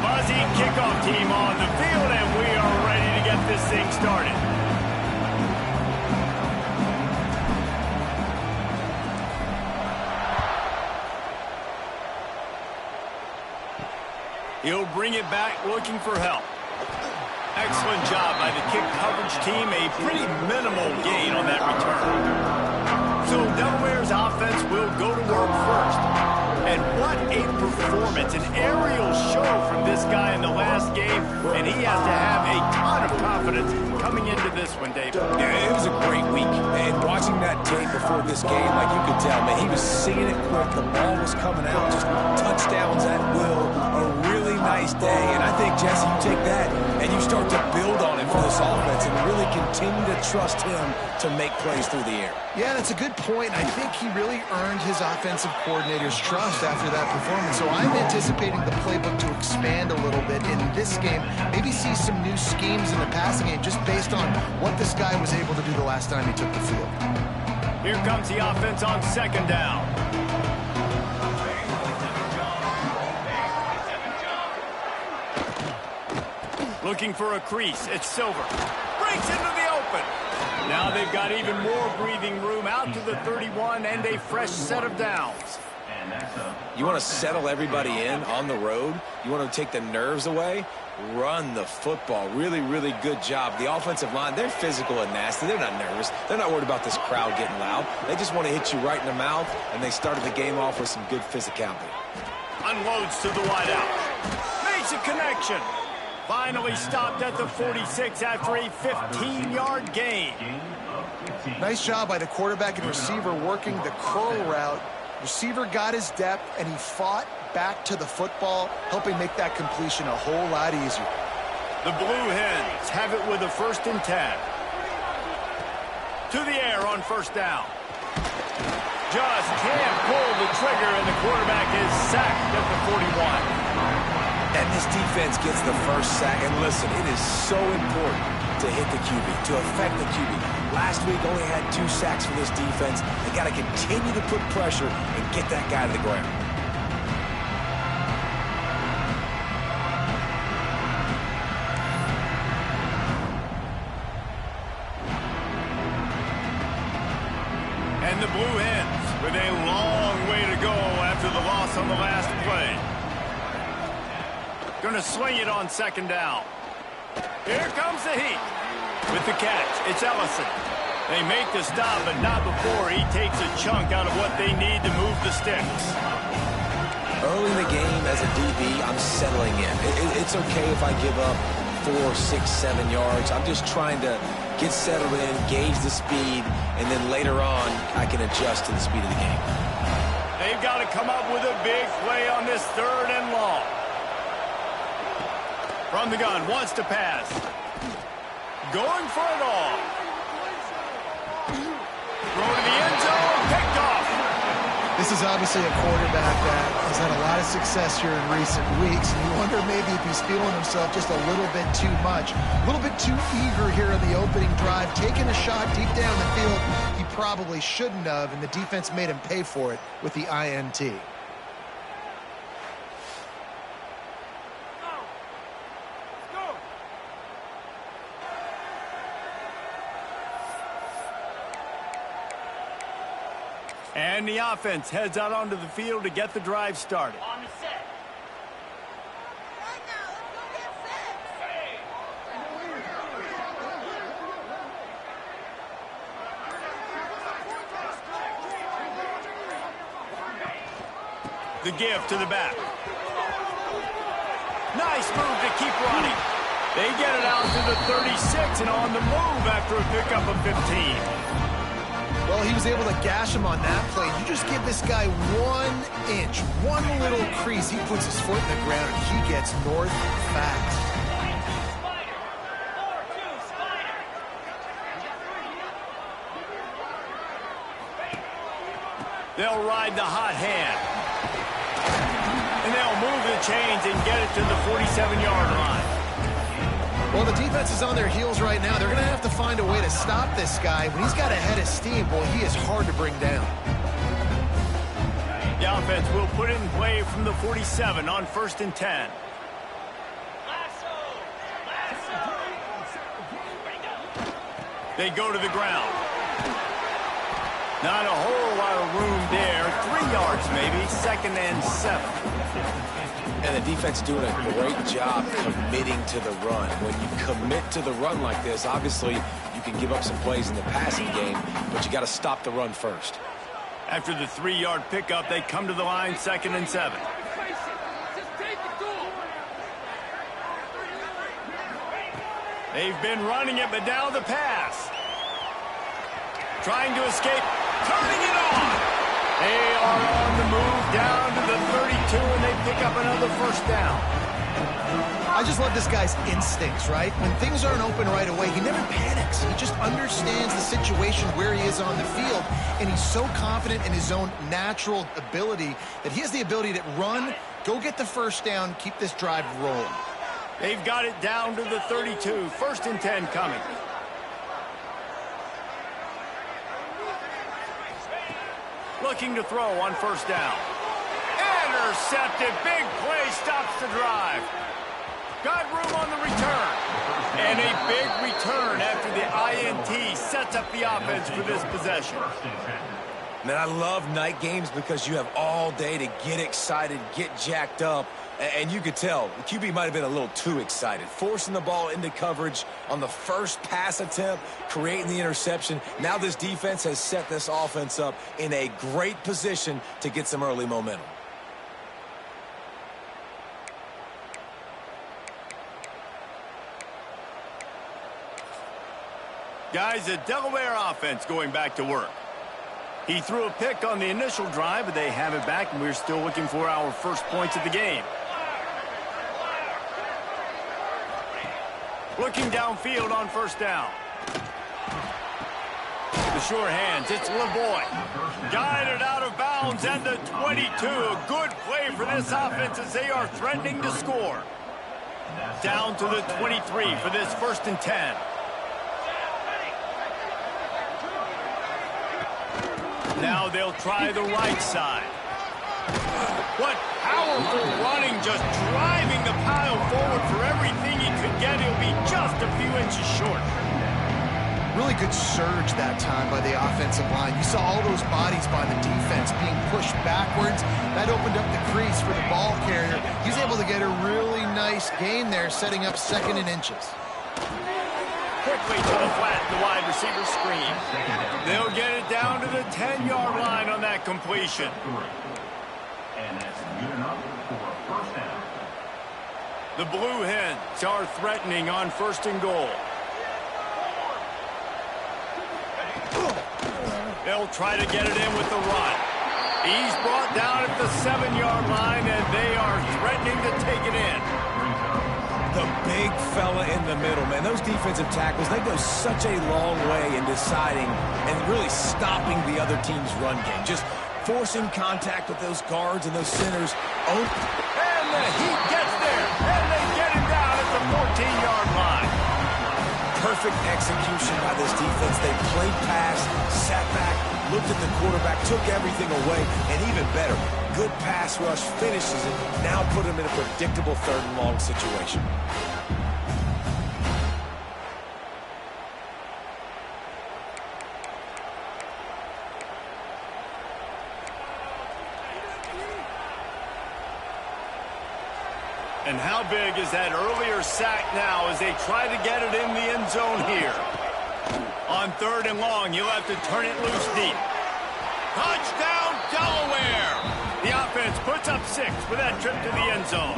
buzzy kickoff team on the field, and we are ready to get this thing started. He'll bring it back looking for help. Excellent job by the kick coverage team. A pretty minimal gain on that return. So Delaware's offense will go to work first. And what a performance, an aerial show from this guy in the last game. And he has to have a ton of confidence coming into this one, David. Yeah, it was a great week. And watching that tape before this game, like you could tell, man, he was seeing it quick. The ball was coming out, just touchdowns at will. A really nice day. And I think, Jesse, you take that and you start to build on it for this offense and really continue to trust him to make plays through the air. Yeah, that's a good point. I think he really earned his offensive coordinator's trust after that performance. So I'm anticipating the playbook to expand a little bit in this game. Maybe see some new schemes in the passing game just based on what this guy was able to do the last time he took the field. Here comes the offense on second down. Looking for a crease. It's Silver. Breaks into the open. Now they've got even more breathing room out to the 31 and a fresh set of downs. You want to settle everybody in on the road? You want to take the nerves away? Run the football. Really, really good job. The offensive line, they're physical and nasty. They're not nervous. They're not worried about this crowd getting loud. They just want to hit you right in the mouth, and they started the game off with some good physicality. Unloads to the wideout. Makes a connection. Finally stopped at the 46 after a 15-yard gain. Nice job by the quarterback and receiver working the curl route. Receiver got his depth, and he fought back to the football, helping make that completion a whole lot easier. The Blue Hens have it with a 1st and 10. To the air on first down. Just can't pull the trigger, and the quarterback is sacked at the 41. And this defense gets the first sack. And listen, it is so important to hit the QB, to affect the QB. Last week only had 2 sacks for this defense. They got to continue to put pressure and get that guy to the ground. And the Blue Hens with a long way to go after the loss on the last play. Going to swing it on second down. Here comes the heat. With the catch, it's Ellison. They make the stop, but not before he takes a chunk out of what they need to move the sticks. Early in the game, as a DB, I'm settling in. It's okay if I give up 4, 6, 7 yards. I'm just trying to get settled in, gauge the speed, and then later on, I can adjust to the speed of the game. They've got to come up with a big play on this 3rd and long. From the gun, wants to pass. Going for it all. Throw to the end zone, picked off. This is obviously a quarterback that has had a lot of success here in recent weeks, and you wonder maybe if he's feeling himself just a little bit too much, a little bit too eager here in the opening drive, taking a shot deep down the field he probably shouldn't have, and the defense made him pay for it with the INT. And the offense heads out onto the field to get the drive started. On the set. Right now, let's go get set. The give to the back. Nice move to keep running. They get it out to the 36 and on the move after a pickup of 15. Well, he was able to gash him on that play. You just give this guy 1 inch, one little crease. He puts his foot in the ground, and he gets north fast. They'll ride the hot hand. And they'll move the chains and get it to the 47-yard line. Well, the defense is on their heels right now. They're going to have to find a way to stop this guy. When he's got a head of steam, well, he is hard to bring down. The offense will put it in play from the 47 on 1st and 10. They go to the ground. Not a whole lot of room there. 3 yards maybe. 2nd and 7. And the defense doing a great job committing to the run. When you commit to the run like this, obviously you can give up some plays in the passing game, but you got to stop the run first. After the 3-yard pickup, they come to the line, 2nd and 7. They've been running it, but now the pass. Trying to escape, turning it on. They are on the move down to the 32, and they pick up another 1st down. I just love this guy's instincts, right? When things aren't open right away, he never panics. He just understands the situation where he is on the field, and he's so confident in his own natural ability that he has the ability to run, go get the 1st down, keep this drive rolling. They've got it down to the 32. 1st and 10 coming. Looking to throw on 1st down. Intercepted. Big play stops the drive. Got room on the return. And a big return after the INT sets up the offense for this possession. Man, I love night games because you have all day to get excited, get jacked up. And you could tell the QB might have been a little too excited. Forcing the ball into coverage on the 1st pass attempt, creating the interception. Now this defense has set this offense up in a great position to get some early momentum. Guys, the Delaware offense going back to work. He threw a pick on the initial drive, but they have it back, and we're still looking for our 1st points of the game. Looking downfield on 1st down. The sure hands, it's LeBoy. Guided out of bounds at the 22. A good play for this offense as they are threatening to score. Down to the 23 for this 1st and 10. Now they'll try the right side. What powerful running, just driving the pile forward for everything he could get. He'll be just a few inches short. Really good surge that time by the offensive line. You saw all those bodies by the defense being pushed backwards. That opened up the crease for the ball carrier. He's able to get a really nice gain there, setting up 2nd and inches. Quickly to the flat, the wide receiver screen. They'll get it down to the 10-yard line on that completion. And that's good enough for a 1st down. The Blue Hens are threatening on 1st and goal. They'll try to get it in with the run. He's brought down at the 7-yard line, and they are threatening to take it in. The big fella in the middle, man. Those defensive tackles, they go such a long way in deciding and really stopping the other team's run game. Just forcing contact with those guards and those centers. Oh, and the Heat gets there, and they get him down at the 14-yard line. Perfect execution by this defense. They played pass, sat back, looked at the quarterback, took everything away, and even better, good pass rush, finishes it, now put him in a predictable 3rd and long situation. And how big is that earlier sack now as they try to get it in the end zone here? On 3rd and long, you'll have to turn it loose deep. Touchdown, Delaware! The offense puts up 6 for that trip to the end zone.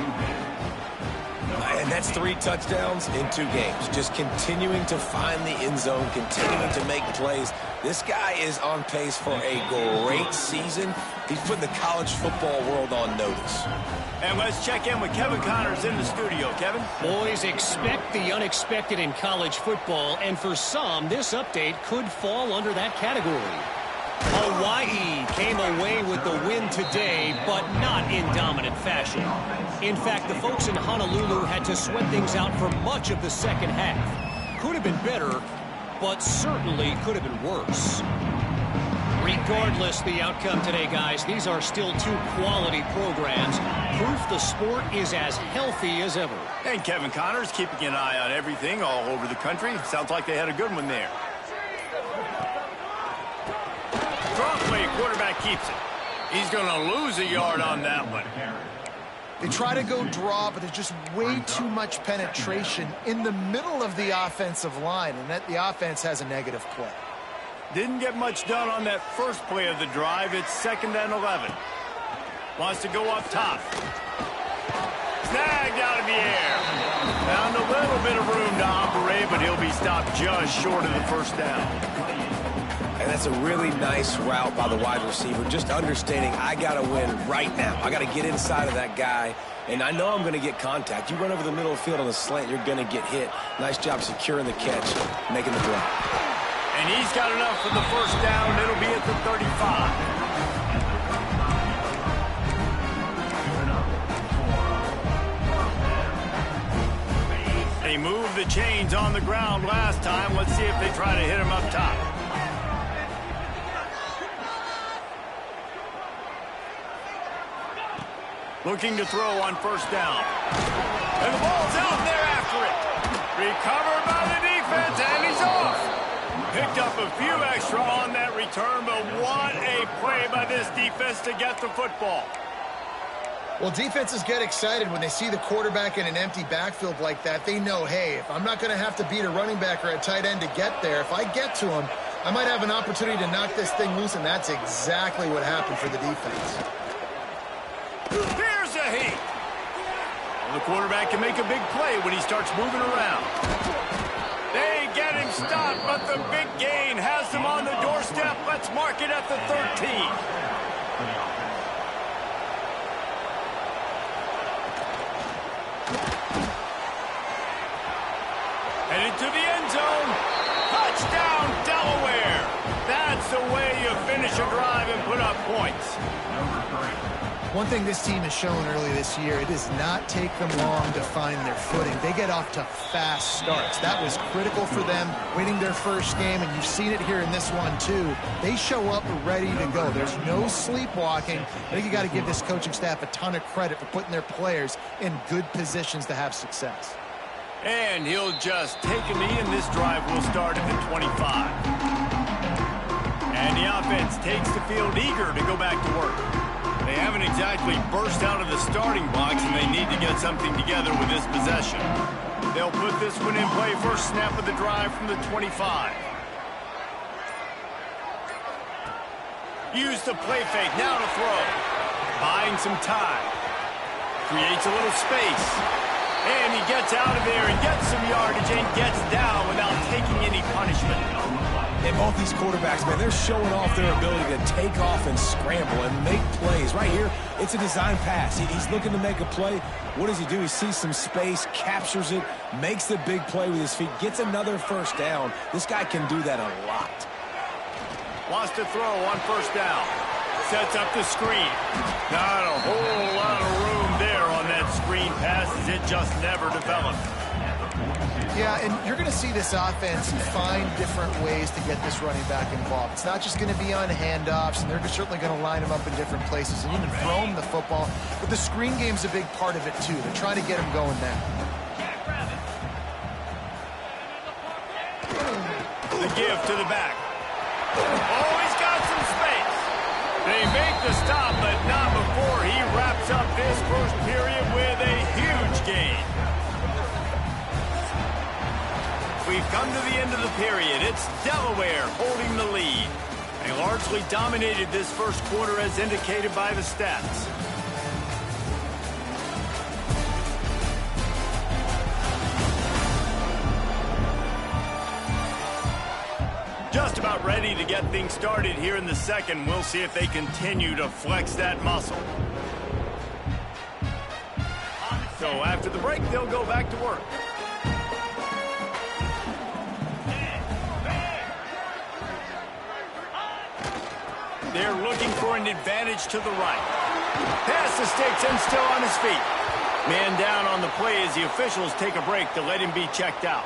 And that's 3 touchdowns in 2 games. Just continuing to find the end zone, continuing to make plays. This guy is on pace for a great season. He's putting the college football world on notice. And let's check in with Kevin Connors in the studio. Kevin? Boys, expect the unexpected in college football, and for some, this update could fall under that category. Hawaii came away with the win today, but not in dominant fashion. In fact, the folks in Honolulu had to sweat things out for much of the 2nd half. Could have been better, but certainly could have been worse. Regardless the outcome today, guys, these are still 2 quality programs. Proof the sport is as healthy as ever. And Kevin Connors keeping an eye on everything all over the country. Sounds like they had a good one there. Quarterback keeps it. He's going to lose a yard on that one. They try to go draw, but there's just way too much penetration in the middle of the offensive line, and that the offense has a negative play. Didn't get much done on that first play of the drive. It's 2nd and 11. Wants to go up top. Snagged out of the air. Found a little bit of room to operate, but he'll be stopped just short of the first down. And that's a really nice route by the wide receiver, just understanding I got to win right now. I got to get inside of that guy, and I know I'm going to get contact. You run over the middle of the field on the slant, you're going to get hit. Nice job securing the catch, making the play. And he's got enough for the first down. It'll be at the 35. They moved the chains on the ground last time. Let's see if they try to hit him up top. Looking to throw on first down. And the ball's out there after it. Recovered by the defense, and he's off. Picked up a few extra on that return, but what a play by this defense to get the football. Well, defenses get excited when they see the quarterback in an empty backfield like that. They know, hey, if I'm not going to have to beat a running back or a tight end to get there, if I get to him, I might have an opportunity to knock this thing loose, and that's exactly what happened for the defense. Here's a heat. Well, the quarterback can make a big play when he starts moving around. They get him stopped, but the big gain has them on the doorstep. Let's mark it at the 13. Headed to the end zone. Touchdown, Delaware. That's the way you finish a drive and put up points. One thing this team has shown early this year, it does not take them long to find their footing. They get off to fast starts. That was critical for them winning their first game, and you've seen it here in this one too. They show up ready to go. There's no sleepwalking. I think you got to give this coaching staff a ton of credit for putting their players in good positions to have success. And he'll just take a knee, and this drive will start at the 25. And the offense takes the field eager to go back to work. They haven't exactly burst out of the starting blocks, and they need to get something together with this possession. They'll put this one in play first snap of the drive from the 25. Use the play fake, now to throw. Buying some time. Creates a little space. And he gets out of there and gets some yardage and gets down without taking any punishment. And both these quarterbacks, man, they're showing off their ability to take off and scramble and make plays. Right here, it's a design pass. He's looking to make a play. What does he do? He sees some space, captures it, makes the big play with his feet, gets another first down. This guy can do that a lot. Wants to throw on first down. Sets up the screen. Not a whole lot of room there on that screen pass as it just never developed. Yeah, and you're going to see this offense find different ways to get this running back involved. It's not just going to be on handoffs, and they're certainly going to line him up in different places and even throw him the football. But the screen game's a big part of it, too. They're trying to get him going now. The give to the back. Oh, he's got some space. They make the stop, but not before he wraps up this first period with a huge gain. We've come to the end of the period. It's Delaware holding the lead. They largely dominated this first quarter as indicated by the stats. Just about ready to get things started here in the second. We'll see if they continue to flex that muscle. So after the break, they'll go back to work. They're looking for an advantage to the right. Pass the sticks and still on his feet. Man down on the play as the officials take a break to let him be checked out.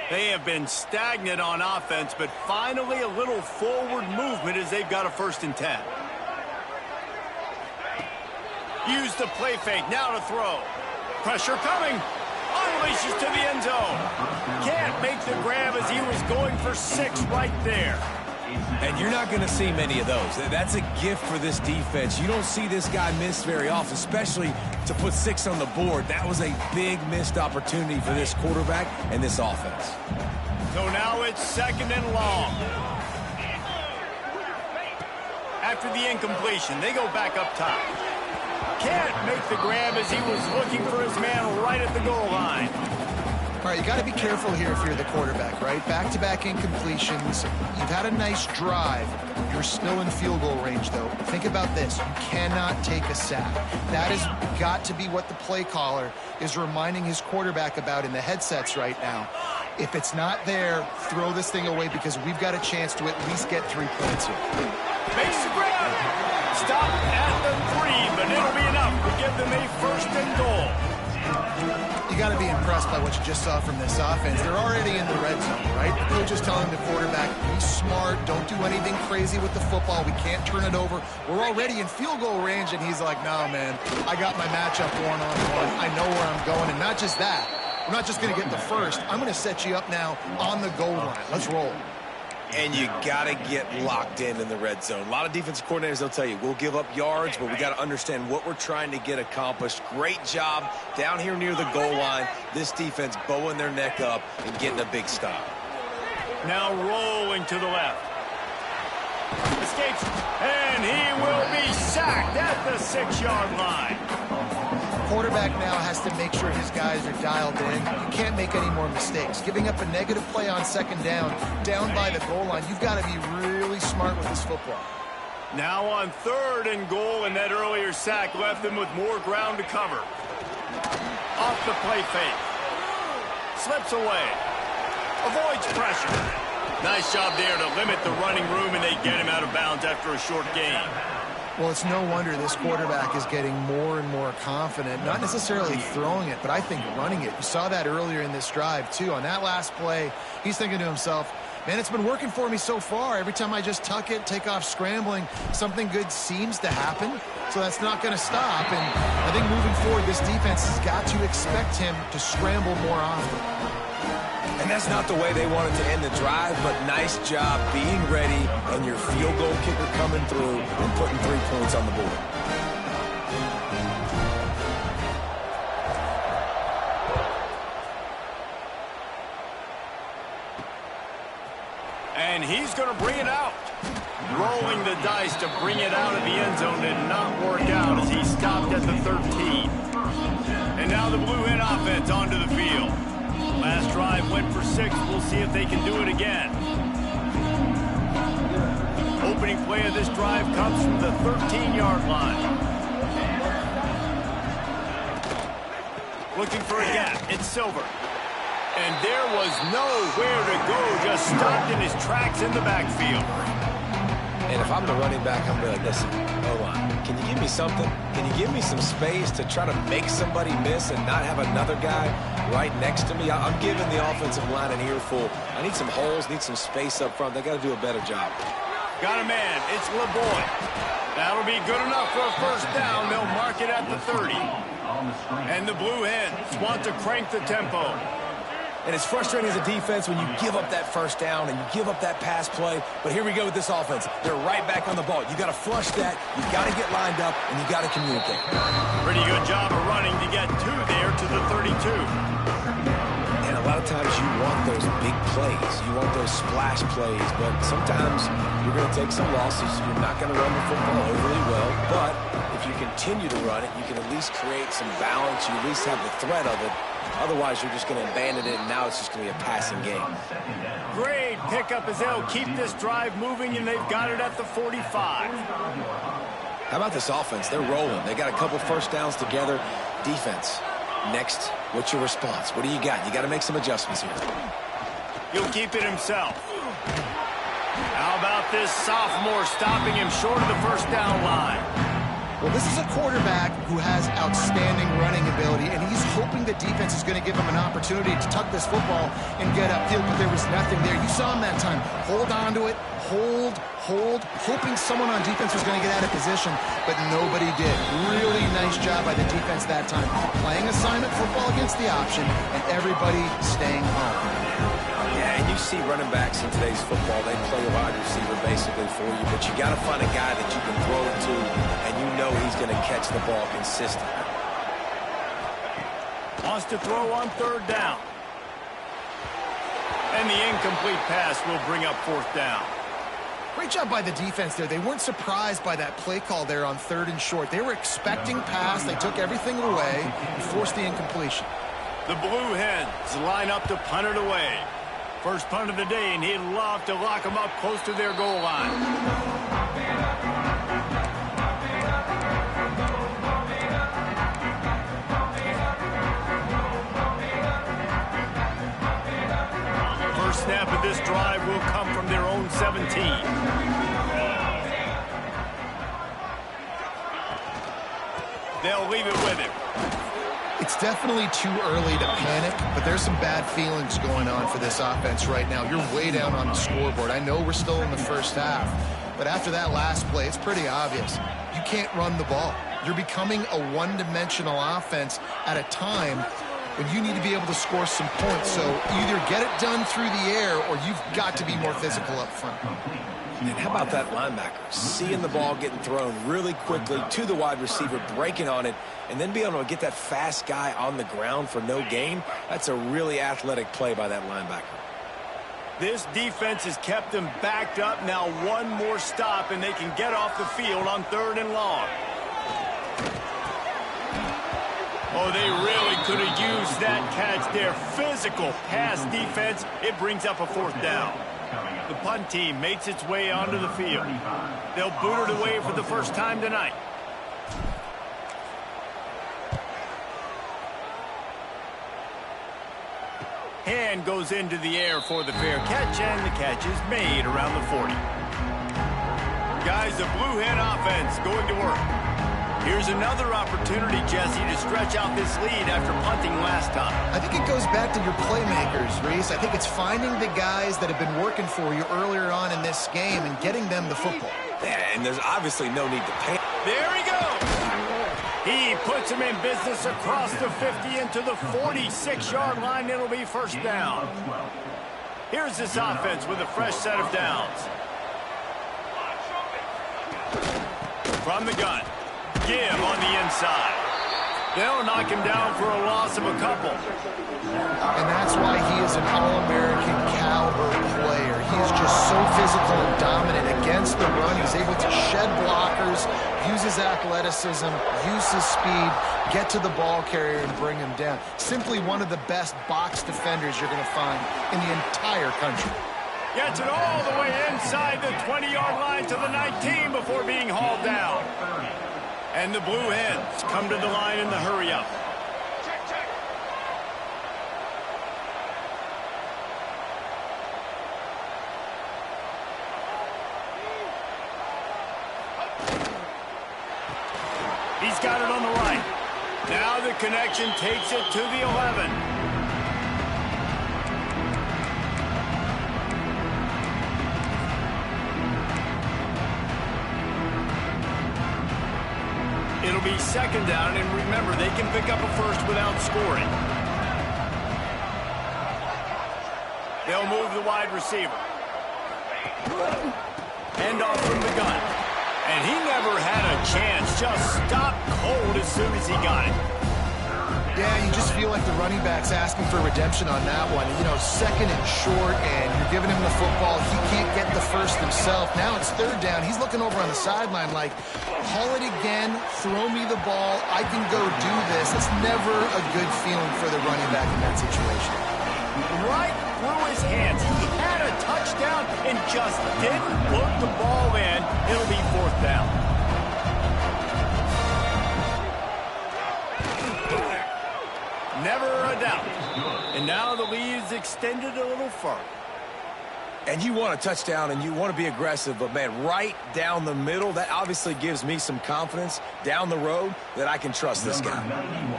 They have been stagnant on offense, but finally a little forward movement as they've got a 1st and 10. Use the play fake, now to throw. Pressure coming. Unleashes to the end zone. Can't make the grab as he was going for 6 right there. And you're not going to see many of those. That's a gift for this defense. You don't see this guy miss very often, especially to put 6 on the board. That was a big missed opportunity for this quarterback and this offense. So now it's 2nd and long. After the incompletion, they go back up top. Can't make the grab as he was looking for his man right at the goal line. All right, you got to be careful here if you're the quarterback, right? Back-to-back incompletions. You've had a nice drive. You're still in field goal range, though. Think about this. You cannot take a sack. That has got to be what the play caller is reminding his quarterback about in the headsets right now. If it's not there, throw this thing away because we've got a chance to at least get 3 points here. Makes the grab. Stop at the 3, but it'll be enough to give them a 1st and goal. You got to be impressed by what you just saw from this offense. They're already in the red zone, right? The coach is telling the quarterback, be smart, don't do anything crazy with the football. We can't turn it over. We're already in field goal range, and he's like, no, man, I got my matchup one-on-one. I know where I'm going, and not just that. We're not just going to get the 1st. I'm going to set you up now on the goal line. Let's roll. And you got to get locked in the red zone. A lot of defensive coordinators, they'll tell you, we'll give up yards, but we got to understand what we're trying to get accomplished. Great job down here near the goal line. This defense bowing their neck up and getting a big stop. Now rolling to the left. Escapes, and he will be sacked at the 6-yard line. Quarterback now has to make sure his guys are dialed in. You can't make any more mistakes. Giving up a negative play on 2nd down by the goal line, you've got to be really smart with this football. Now on 3rd and goal, and that earlier sack left them with more ground to cover. Off the play fake. Slips away. Avoids pressure. Nice job there to limit the running room, and they get him out of bounds after a short gain. Well, it's no wonder this quarterback is getting more and more confident, not necessarily throwing it, but I think running it. You saw that earlier in this drive, too. On that last play, he's thinking to himself, man, it's been working for me so far. Every time I just tuck it, take off scrambling, something good seems to happen, so that's not going to stop. And I think moving forward, this defense has got to expect him to scramble more often. And that's not the way they wanted to end the drive, but nice job being ready and your field goal kicker coming through and putting 3 points on the board. And he's going to bring it out. Rolling the dice to bring it out of the end zone did not work out as he stopped at the 13. And now the Blue Hen offense onto the field. Last drive went for 6. We'll see if they can do it again. Opening play of this drive comes from the 13-yard line. Looking for a gap. It's Silver. And there was nowhere to go. Just stopped in his tracks in the backfield. And if I'm the running back, I'm going to listen, hold on. Can you give me something? Can you give me some space to try to make somebody miss and not have another guy right next to me? I'm giving the offensive line an earful. I need some holes, need some space up front. They got to do a better job. Got a man. It's LeBoy. That'll be good enough for a 1st down. They'll mark it at the 30. And the Blue Hens want to crank the tempo. And it's frustrating as a defense when you give up that 1st down and you give up that pass play. But here we go with this offense. They're right back on the ball. You got to flush that. You got to get lined up, and you got to communicate. Pretty good job of running to get 2 there to the 32. And a lot of times you want those big plays. You want those splash plays. But sometimes you're going to take some losses. You're not going to run the football overly well. But if you continue to run it, you can at least create some balance. You at least have the threat of it. Otherwise, you're just going to abandon it, and now it's just going to be a passing game. Great pickup as they'll keep this drive moving, and they've got it at the 45. How about this offense? They're rolling. They got a couple 1st downs together. Defense, next, what's your response? What do you got? You got to make some adjustments here. He'll keep it himself. How about this sophomore stopping him short of the 1st down line? Well, this is a quarterback who has outstanding running ability, and he's hoping the defense is going to give him an opportunity to tuck this football and get upfield, but there was nothing there. You saw him that time. Hold on to it, hold, hoping someone on defense was going to get out of position, but nobody did. Really nice job by the defense that time. Playing assignment football against the option, and everybody staying home. Yeah, and you see running backs in today's football, they play a wide receiver basically for you, but you got to find a guy that you can throw it to, and you know he's going to catch the ball consistently. Wants to throw on 3rd down. And the incomplete pass will bring up 4th down. Great job by the defense there. They weren't surprised by that play call there on 3rd and short. They were expecting pass. They took everything away and forced the incompletion. The Blue Hens line up to punt it away. First punt of the day, and he'd love to lock them up close to their goal line. First snap of this drive will come from their own 17. They'll leave it with him. It's definitely too early to panic, but there's some bad feelings going on for this offense right now. You're way down on the scoreboard. I know we're still in the first half, but after that last play, it's pretty obvious. You can't run the ball. You're becoming a one-dimensional offense at a time when you need to be able to score some points. So either get it done through the air or you've got to be more physical up front. And how about that linebacker? Seeing the ball getting thrown really quickly to the wide receiver, breaking on it, and then being able to get that fast guy on the ground for no gain. That's a really athletic play by that linebacker. This defense has kept them backed up. Now one more stop, and they can get off the field on 3rd and long. Oh, they really could have used that catch there. Physical pass defense. It brings up a 4th down. The punt team makes its way onto the field. They'll boot it away for the first time tonight. Hand goes into the air for the fair catch, and the catch is made around the 40. Guys, the Blue Hen offense going to work. Here's another opportunity, Jesse, to stretch out this lead after punting last time. I think it goes back to your playmakers, Reese. I think it's finding the guys that have been working for you earlier on in this game and getting them the football. Yeah, and there's obviously no need to panic. There he goes. He puts him in business across the 50 into the 46-yard line. It'll be 1st down. Here's this offense with a fresh set of downs. From the gun. Give on the inside. They'll knock him down for a loss of a couple. And that's why he is an All-American caliber player. He is just so physical and dominant against the run. He's able to shed blockers, use his athleticism, use his speed, get to the ball carrier and bring him down. Simply one of the best box defenders you're going to find in the entire country. Gets it all the way inside the 20-yard line to the 19 before being hauled down. And the Blue Hens come to the line in the hurry-up. He's got it on the right. Now the connection takes it to the 11. It'll be 2nd down, and remember, they can pick up a first without scoring. They'll move the wide receiver. Hand off from the gun. And he never had a chance. Just stopped cold as soon as he got it. Yeah, you just feel like the running back's asking for redemption on that one. You know, 2nd and short, and you're giving him the football. He can't get the first himself. Now it's 3rd down. He's looking over on the sideline like, haul it again, throw me the ball, I can go do this. It's never a good feeling for the running back in that situation. Right through his hands. He had a touchdown and just didn't put the ball in. It'll be 4th down. Never a doubt. And now the lead is extended a little further. And you want a touchdown and you want to be aggressive, but, man, right down the middle, that obviously gives me some confidence down the road that I can trust this guy.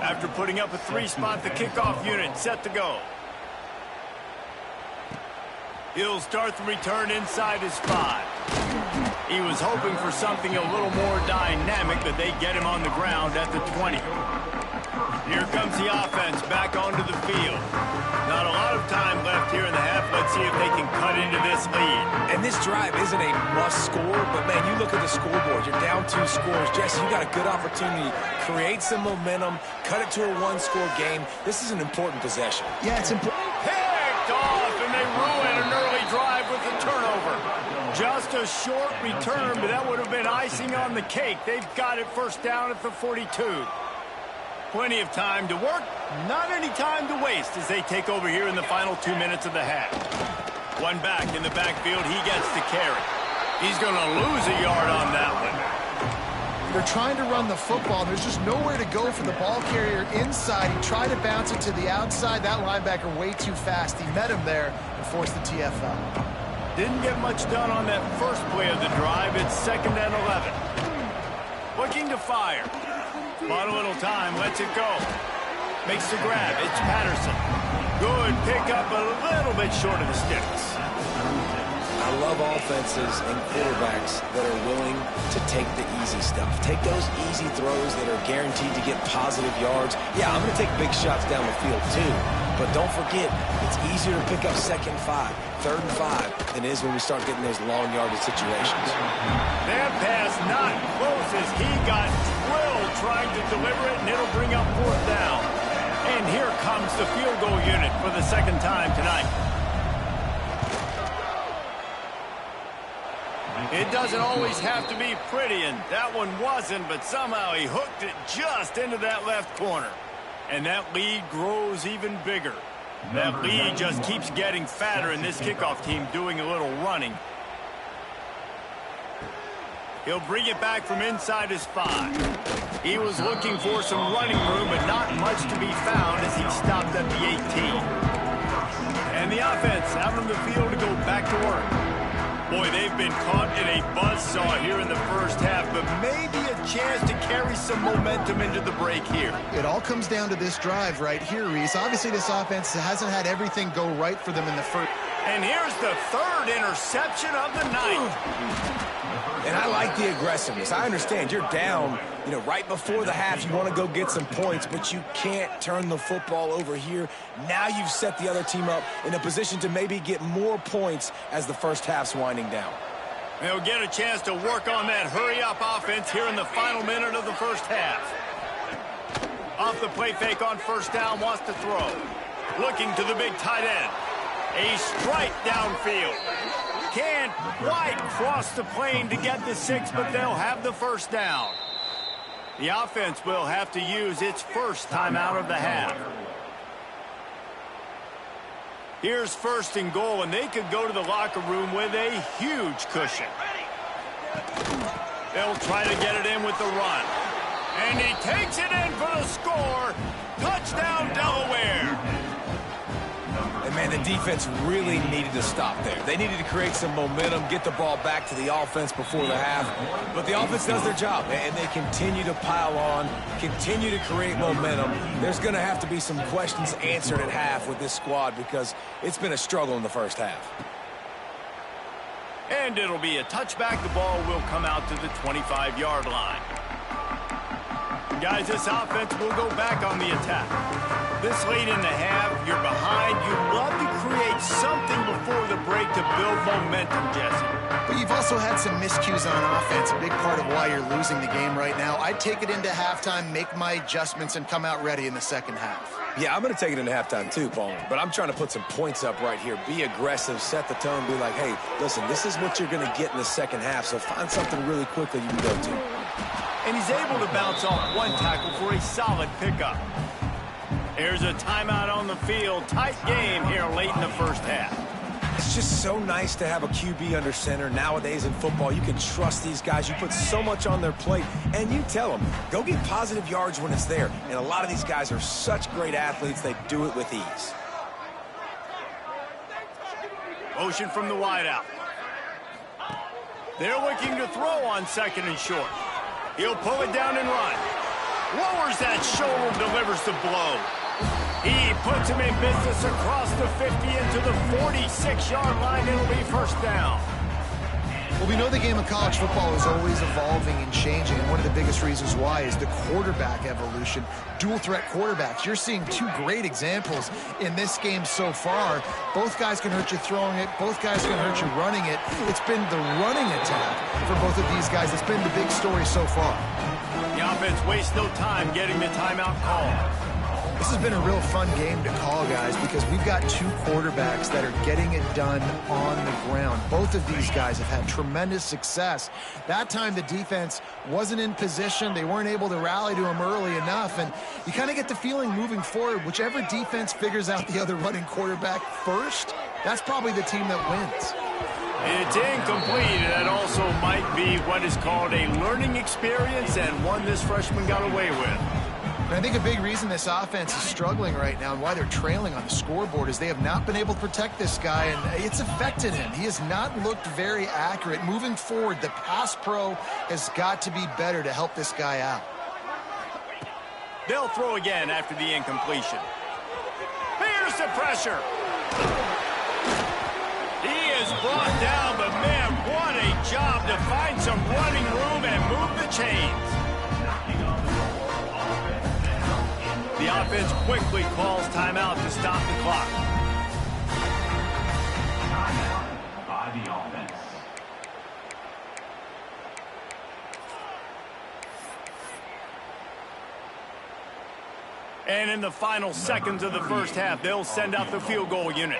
After putting up a 3-spot, the kickoff unit set to go. He'll start the return inside his 5. He was hoping for something a little more dynamic, but they get him on the ground at the 20. Here comes the offense back onto the field. Not a lot of time left here in the half. Let's see if they can cut into this lead. And this drive isn't a must score, but, man, you look at the scoreboard. You're down 2 scores. Jesse, you got a good opportunity. Create some momentum. Cut it to a 1-score game. This is an important possession. Yeah, it's important. Picked off, and they ruin an early drive with the turnover. Just a short return, but that would have been icing on the cake. They've got it first down at the 42. Plenty of time to work, not any time to waste as they take over here in the final 2 minutes of the half. One back in the backfield, he gets the carry. He's going to lose a yard on that one. They're trying to run the football. There's just nowhere to go for the ball carrier inside. He tried to bounce it to the outside. That linebacker way too fast. He met him there and forced the TFL. Didn't get much done on that first play of the drive. It's 2nd and 11. Looking to fire. Bought a little time, lets it go. Makes the grab, it's Patterson. Good pickup, a little bit short of the sticks. I love offenses and quarterbacks that are willing to take the easy stuff. Take those easy throws that are guaranteed to get positive yards. Yeah, I'm going to take big shots down the field too. But don't forget, it's easier to pick up 2nd and 5, 3rd and 5 than it is when we start getting those long yardage situations. That pass not close as he got drilled trying to deliver it, and it'll bring up 4th down. And here comes the field goal unit for the 2nd time tonight. It doesn't always have to be pretty, and that one wasn't, but somehow he hooked it just into that left corner. And that lead grows even bigger. That lead just keeps getting fatter, and this kickoff team doing a little running. He'll bring it back from inside his 5. He was looking for some running room, but not much to be found as he stopped at the 18. And the offense out on the field to go back to work. Boy, they've been caught in a buzzsaw here in the first half, but maybe a chance to carry some momentum into the break here. It all comes down to this drive right here, Reese. Obviously, this offense hasn't had everything go right for them in the first. And here's the 3rd interception of the night. And I like the aggressiveness. I understand you're down, right before the half. You want to go get some points, but you can't turn the football over here. Now you've set the other team up in a position to maybe get more points as the first half's winding down. They'll get a chance to work on that hurry-up offense here in the final minute of the first half. Off the play fake on 1st down, wants to throw. Looking to the big tight end. A strike downfield. Can't quite cross the plane to get the 6, but they'll have the 1st down. The offense will have to use its first timeout of the half. Here's 1st and goal, and they could go to the locker room with a huge cushion. They'll try to get it in with the run. And he takes it in for the score. Touchdown, Delaware. And, man, the defense really needed to stop there. They needed to create some momentum, get the ball back to the offense before the half. But the offense does their job, and they continue to pile on, continue to create momentum. There's going to have to be some questions answered at half with this squad because it's been a struggle in the first half. And it'll be a touchback. The ball will come out to the 25-yard line. Guys, this offense will go back on the attack. This late in the half, you're behind. You'd love to create something before the break to build momentum, Jesse. But you've also had some miscues on offense, a big part of why you're losing the game right now. I'd take it into halftime, make my adjustments, and come out ready in the 2nd half. Yeah, I'm going to take it into halftime too, Paul. But I'm trying to put some points up right here. Be aggressive, set the tone, be like, hey, listen, this is what you're going to get in the 2nd half, so find something really quickly you can go to. And he's able to bounce off one tackle for a solid pickup. Here's a timeout on the field. Tight game here late in the first half. It's just so nice to have a QB under center. Nowadays in football, you can trust these guys. You put so much on their plate, and you tell them, go get positive yards when it's there. And a lot of these guys are such great athletes, they do it with ease. Motion from the wideout. They're looking to throw on 2nd and short. He'll pull it down and run. Lowers that shoulder, delivers the blow. He puts him in business across the 50 into the 46-yard line. It'll be first down. Well, we know the game of college football is always evolving and changing, and one of the biggest reasons why is the quarterback evolution. Dual-threat quarterbacks. You're seeing two great examples in this game so far. Both guys can hurt you throwing it. Both guys can hurt you running it. It's been the running attack for both of these guys that's been the big story so far. The offense wastes no time getting the timeout call. This has been a real fun game to call, guys, because we've got two quarterbacks that are getting it done on the ground. Both of these guys have had tremendous success. That time the defense wasn't in position. They weren't able to rally to him early enough, and you kind of get the feeling moving forward, whichever defense figures out the other running quarterback first, that's probably the team that wins. It's incomplete, and that also might be what is called a learning experience, and one this freshman got away with. And I think a big reason this offense is struggling right now and why they're trailing on the scoreboard is they have not been able to protect this guy, and it's affected him. He has not looked very accurate. Moving forward, the pass pro has got to be better to help this guy out. They'll throw again after the incompletion. Here's the pressure. He is brought down, but man, what a job to find some running room and move the chains. The offense quickly calls timeout to stop the clock. Timeout by the offense. And in the final seconds of the first half, they'll send out the field goal unit.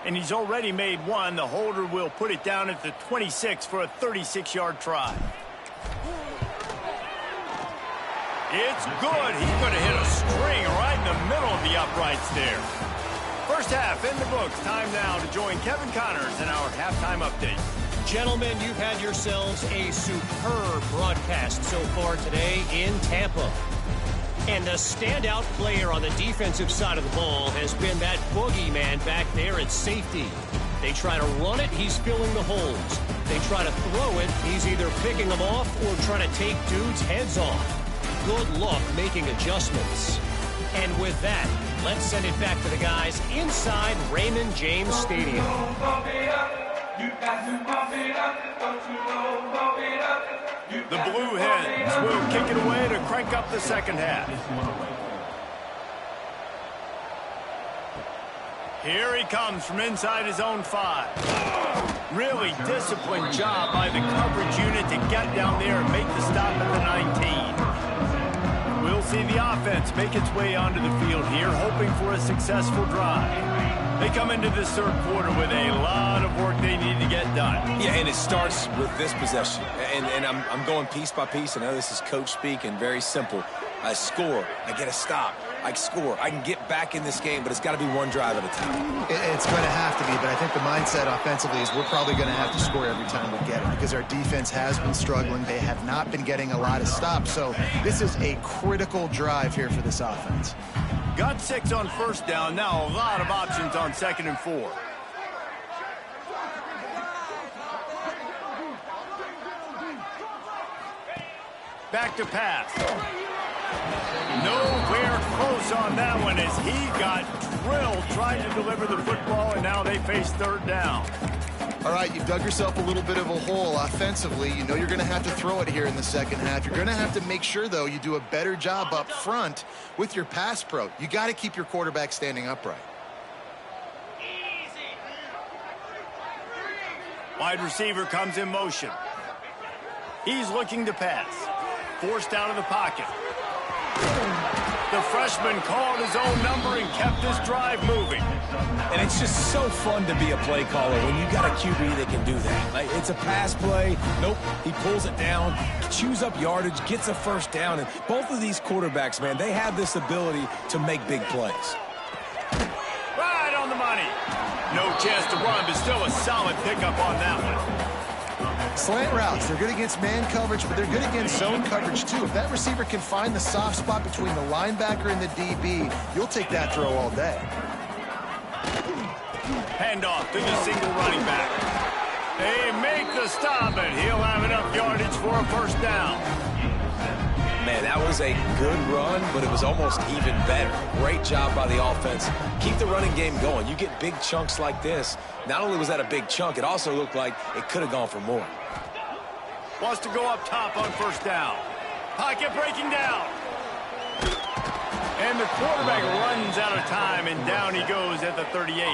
And he's already made one. The holder will put it down at the 26 for a 36-yard try. It's good. He's going to hit a string right in the middle of the uprights there. First half in the books. Time now to join Kevin Connors in our halftime update. Gentlemen, you've had yourselves a superb broadcast so far today in Tampa. And the standout player on the defensive side of the ball has been that boogeyman back there at safety. They try to run it, he's filling the holes. They try to throw it, he's either picking them off or trying to take dudes' heads off. Good luck making adjustments. And with that, let's send it back to the guys inside Raymond James Stadium. The Blue Hens will kick it away to crank up the second half. Here he comes from inside his own 5. Really disciplined job by the coverage unit to get down there and make the stop at the 19. We'll see the offense make its way onto the field here, hoping for a successful drive. They come into this third quarter with a lot of work they need to get done. Yeah, and it starts with this possession. And I'm going piece by piece. I know this is coach speak and very simple. I score. I get a stop. I score. I can get back in this game, but it's got to be one drive at a time. It's going to have to be, but I think the mindset offensively is we're probably going to have to score every time we get it because our defense has been struggling. They have not been getting a lot of stops, so this is a critical drive here for this offense. Got 6 on first down. Now a lot of options on 2nd and 4. Back to pass. Nowhere close on that one as he got drilled trying to deliver the football, and now they face third down. All right, you've dug yourself a little bit of a hole offensively. You know you're going to have to throw it here in the second half. You're going to have to make sure, though, you do a better job up front with your pass pro. You got to keep your quarterback standing upright. Wide receiver comes in motion. He's looking to pass. Forced out of the pocket. The freshman called his own number and kept this drive moving. And it's just so fun to be a play caller when you got a QB that can do that. Like, it's a pass play. Nope, he pulls it down, chews up yardage, gets a first down. And both of these quarterbacks, man, they have this ability to make big plays. Right on the money. No chance to run, but still a solid pickup on that one. Slant routes, they're good against man coverage, but they're good against zone coverage too. If that receiver can find the soft spot between the linebacker and the DB, you'll take that throw all day. Handoff to the single running back. They make the stop, and he'll have enough yardage for a first down. Man, that was a good run, but it was almost even better. Great job by the offense. Keep the running game going. You get big chunks like this. Not only was that a big chunk, it also looked like it could have gone for more. Wants to go up top on first down. Pocket breaking down. And the quarterback runs out of time, and down he goes at the 38.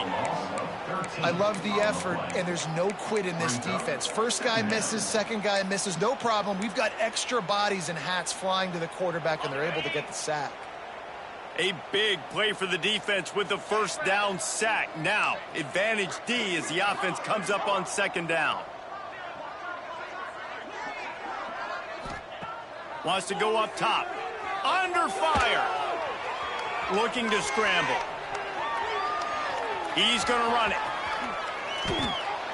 I love the effort, and there's no quit in this defense. First guy misses, second guy misses, no problem. We've got extra bodies and hats flying to the quarterback, and they're able to get the sack. A big play for the defense with the first down sack. Now, advantage D as the offense comes up on second down. Wants to go up top. Under fire. Looking to scramble. He's going to run it.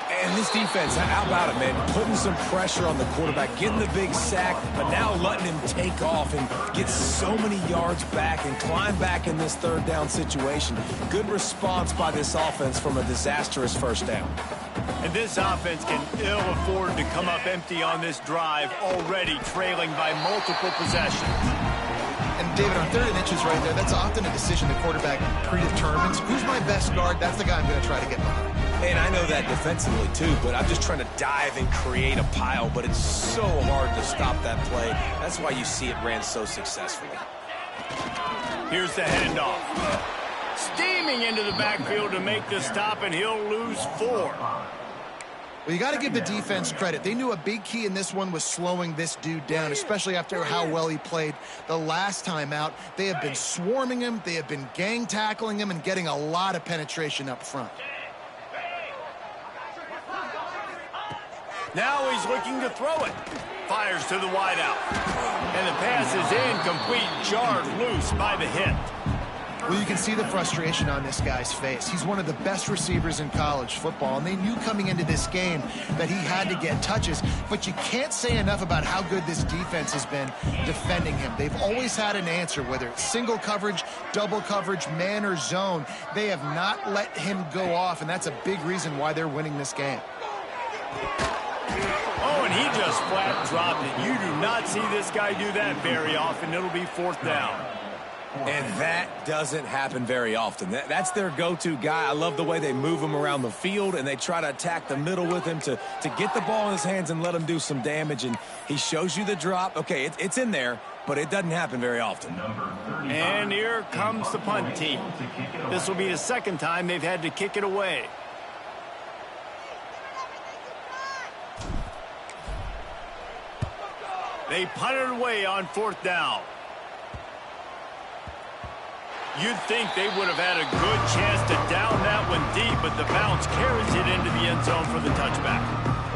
And this defense, how about it, man? Putting some pressure on the quarterback, getting the big sack, but now letting him take off and get so many yards back and climb back in this third down situation. Good response by this offense from a disastrous first down. And this offense can ill afford to come up empty on this drive, already trailing by multiple possessions. And David, on 3rd and inches right there, that's often a decision the quarterback predetermines. Who's my best guard? That's the guy I'm going to try to get behind. And I know that defensively too, but I'm just trying to dive and create a pile, but it's so hard to stop that play. That's why you see it ran so successfully. Here's the handoff. Steaming into the backfield to make the stop, and he'll lose 4. Well, you got to give the defense credit. They knew a big key in this one was slowing this dude down, especially after how well he played the last time out. They have been swarming him. They have been gang tackling him and getting a lot of penetration up front. Now he's looking to throw it. Fires to the wideout. And the pass is incomplete, jarred loose by the hit. Well, you can see the frustration on this guy's face. He's one of the best receivers in college football, and they knew coming into this game that he had to get touches, but you can't say enough about how good this defense has been defending him. They've always had an answer, whether it's single coverage, double coverage, man or zone. They have not let him go off, and that's a big reason why they're winning this game. Oh, and he just flat dropped it. You do not see this guy do that very often. It'll be 4th down. And that doesn't happen very often. That's their go-to guy. I love the way they move him around the field, and they try to attack the middle with him to get the ball in his hands and let him do some damage. And he shows you the drop. Okay, it's in there, but it doesn't happen very often. And here comes the punt team. This will be the second time they've had to kick it away. They punted away on 4th down. You'd think they would have had a good chance to down that one deep, but the bounce carries it into the end zone for the touchback.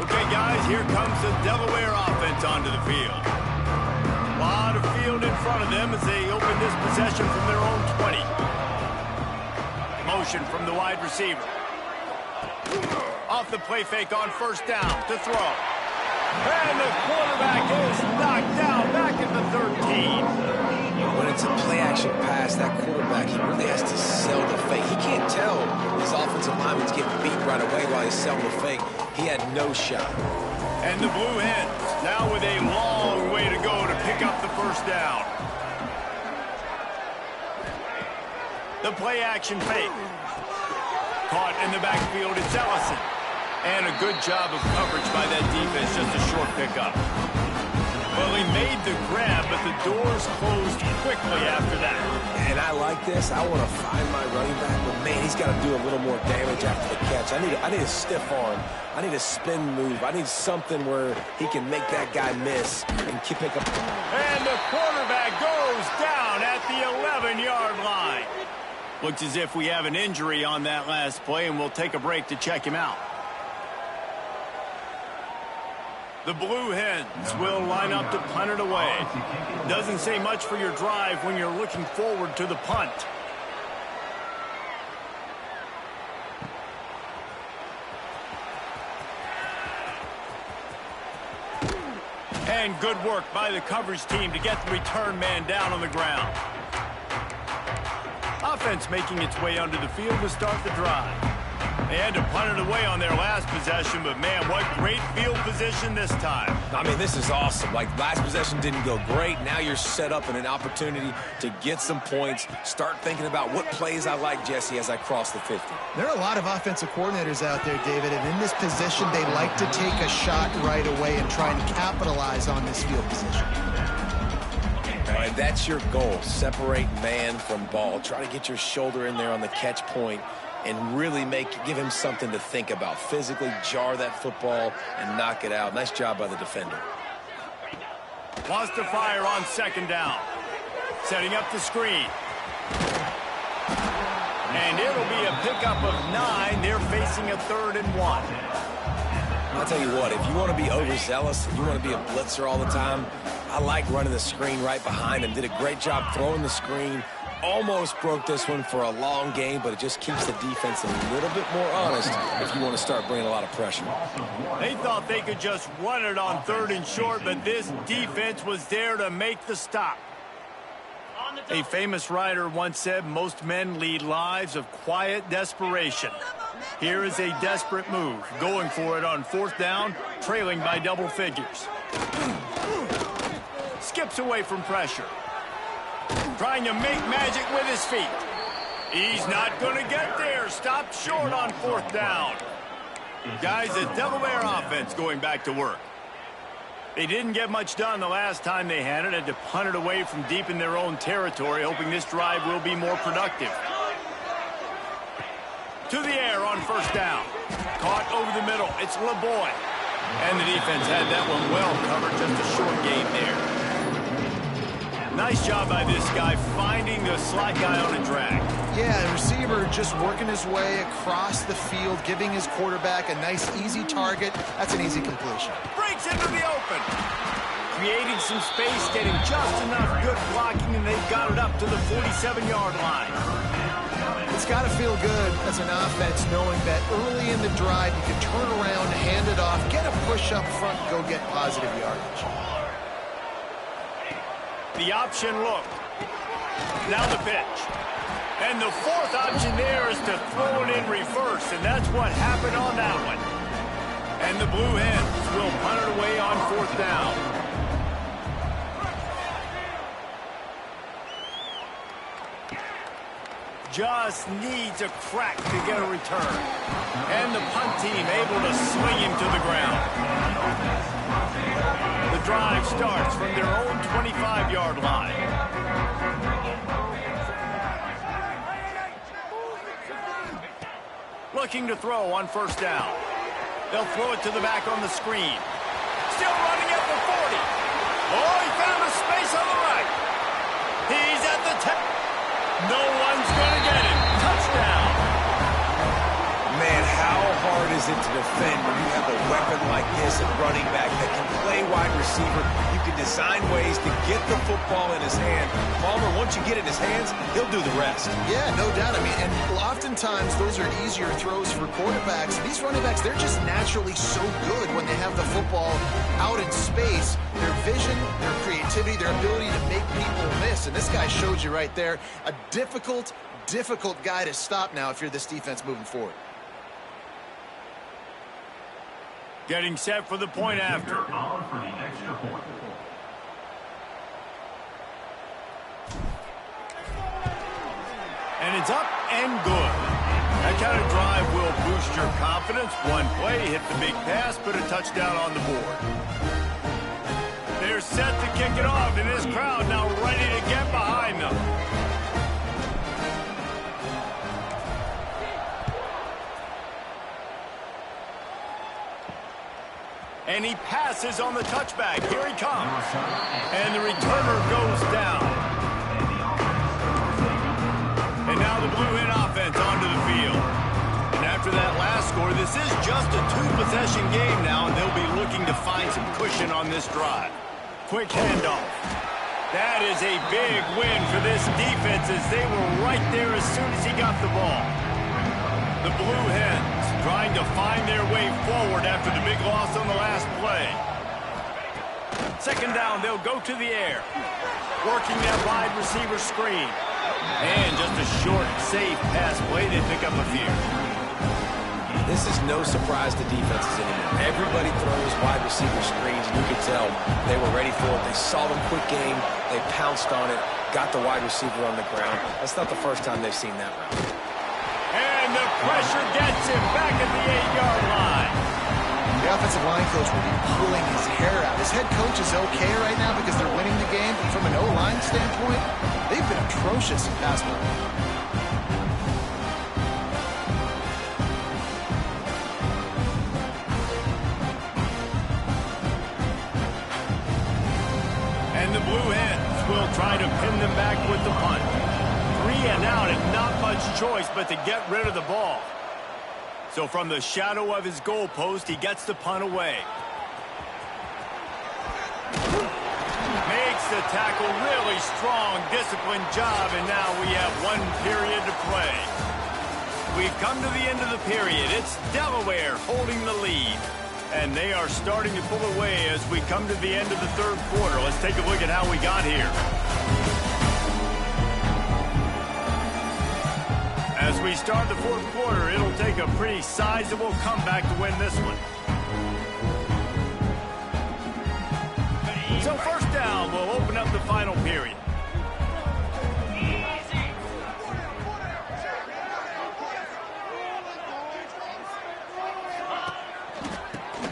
Okay, guys, here comes the Delaware offense onto the field. A lot of field in front of them as they open this possession from their own 20. Motion from the wide receiver. Off the play fake on first down to throw. And the quarterback is knocked down back at the 13. When it's a play-action pass, that quarterback, he really has to sell the fake. He can't tell his offensive lineman's getting beat right away while he's selling the fake. He had no shot. And the Blue Hens now with a long way to go to pick up the first down. The play-action fake. Caught in the backfield, it's Ellison. And a good job of coverage by that defense, just a short pickup. Well, he made the grab, but the doors closed quickly after that. And I like this. I want to find my running back, but man, he's got to do a little more damage after the catch. I need a stiff arm. I need a spin move. I need something where he can make that guy miss and pick up. And the quarterback goes down at the 11-yard line. Looks as if we have an injury on that last play, and we'll take a break to check him out. The Blue Hens will line up to punt it away. Doesn't say much for your drive when you're looking forward to the punt. And good work by the coverage team to get the return man down on the ground. Offense making its way onto the field to start the drive. They had to punt it away on their last possession, but man, what great field position this time. I mean, this is awesome. Like, last possession didn't go great. Now you're set up in an opportunity to get some points. Start thinking about what plays I like, Jesse, as I cross the 50. There are a lot of offensive coordinators out there, David, and in this position, they like to take a shot right away and try and capitalize on this field position. All right, that's your goal. Separate man from ball. Try to get your shoulder in there on the catch point and really give him something to think about. Physically jar that football and knock it out. Nice job by the defender. Wants to fire on second down. Setting up the screen. And it'll be a pickup of 9. They're facing a 3rd and 1. I'll tell you what, if you want to be overzealous, if you want to be a blitzer all the time, I like running the screen right behind him. Did a great job throwing the screen. Almost broke this one for a long game, but it just keeps the defense a little bit more honest if you want to start bringing a lot of pressure. They thought they could just run it on 3rd and short, but this defense was there to make the stop. A famous writer once said, most men lead lives of quiet desperation. Here is a desperate move, going for it on 4th down, trailing by double figures. Skips away from pressure. Trying to make magic with his feet. He's not going to get there. Stopped short on 4th down. Guys, the Delaware offense going back to work. They didn't get much done the last time they had it. Had to punt it away from deep in their own territory, hoping this drive will be more productive. To the air on 1st down. Caught over the middle. It's LeBoy. And the defense had that one well covered. Just a short gain there. Nice job by this guy finding the slot guy on a drag. Yeah, the receiver just working his way across the field, giving his quarterback a nice, easy target. That's an easy completion. Breaks into the open. Creating some space, getting just enough good blocking, and they've got it up to the 47-yard line. It's got to feel good as an offense knowing that early in the drive you can turn around, hand it off, get a push up front, and go get positive yardage. The option look. Now the pitch. And the 4th option there is to throw it in reverse, and that's what happened on that one. And the Blue Hens will punt it away on 4th down. Just needs a crack to get a return. And the punt team able to swing him to the ground. The drive starts from their own 25-yard line. Looking to throw on 1st down. They'll throw it to the back on the screen. Still running at the 40. Oh, he found a space on the right. He's at the 10. No one's going to get him. Touchdown. Man, how hard is it to defend when you have a weapon like this at running back that can play wide receiver? You can design ways to get the football in his hand. Palmer, once you get it in his hands, he'll do the rest. Yeah, no doubt. I mean, and oftentimes those are easier throws for quarterbacks. These running backs, they're just naturally so good when they have the football out in space. Their vision, their creativity, their ability to make people miss. And this guy showed you right there, a difficult guy to stop now if you're this defense moving forward. Getting set for the point after. And it's up and good. That kind of drive will boost your confidence. One play, hit the big pass, put a touchdown on the board. They're set to kick it off, and this crowd now ready to get behind them. And he passes on the touchback. Here he comes. And the returner goes down. And now the Blue Hen offense onto the field. And after that last score, this is just a 2-possession game now, and they'll be looking to find some cushion on this drive. Quick handoff. That is a big win for this defense as they were right there as soon as he got the ball. The Blue Hens trying to find their way forward after the big loss on the last play. Second down, they'll go to the air. Working that wide receiver screen. And just a short, safe pass play. They pick up a few. This is no surprise to defenses anymore. Everybody throws wide receiver screens, and you could tell they were ready for it. They saw them quick game. They pounced on it, got the wide receiver on the ground. That's not the first time they've seen that route. And the pressure gets him back at the 8-yard line. The offensive line coach will be pulling his hair out. His head coach is okay right now because they're winning the game, but from an O-line standpoint, they've been atrocious in pass play. And the Blue Hens will try to pin them back with the punt. 3 and out and not much choice but to get rid of the ball. So from the shadow of his goalpost, he gets the punt away. Makes the tackle, really strong, disciplined job, and now we have 1 period to play. We've come to the end of the period. It's Delaware holding the lead. And they are starting to pull away as we come to the end of the third quarter. Let's take a look at how we got here. As we start the fourth quarter, it'll take a pretty sizable comeback to win this one. So first down will open up the final period.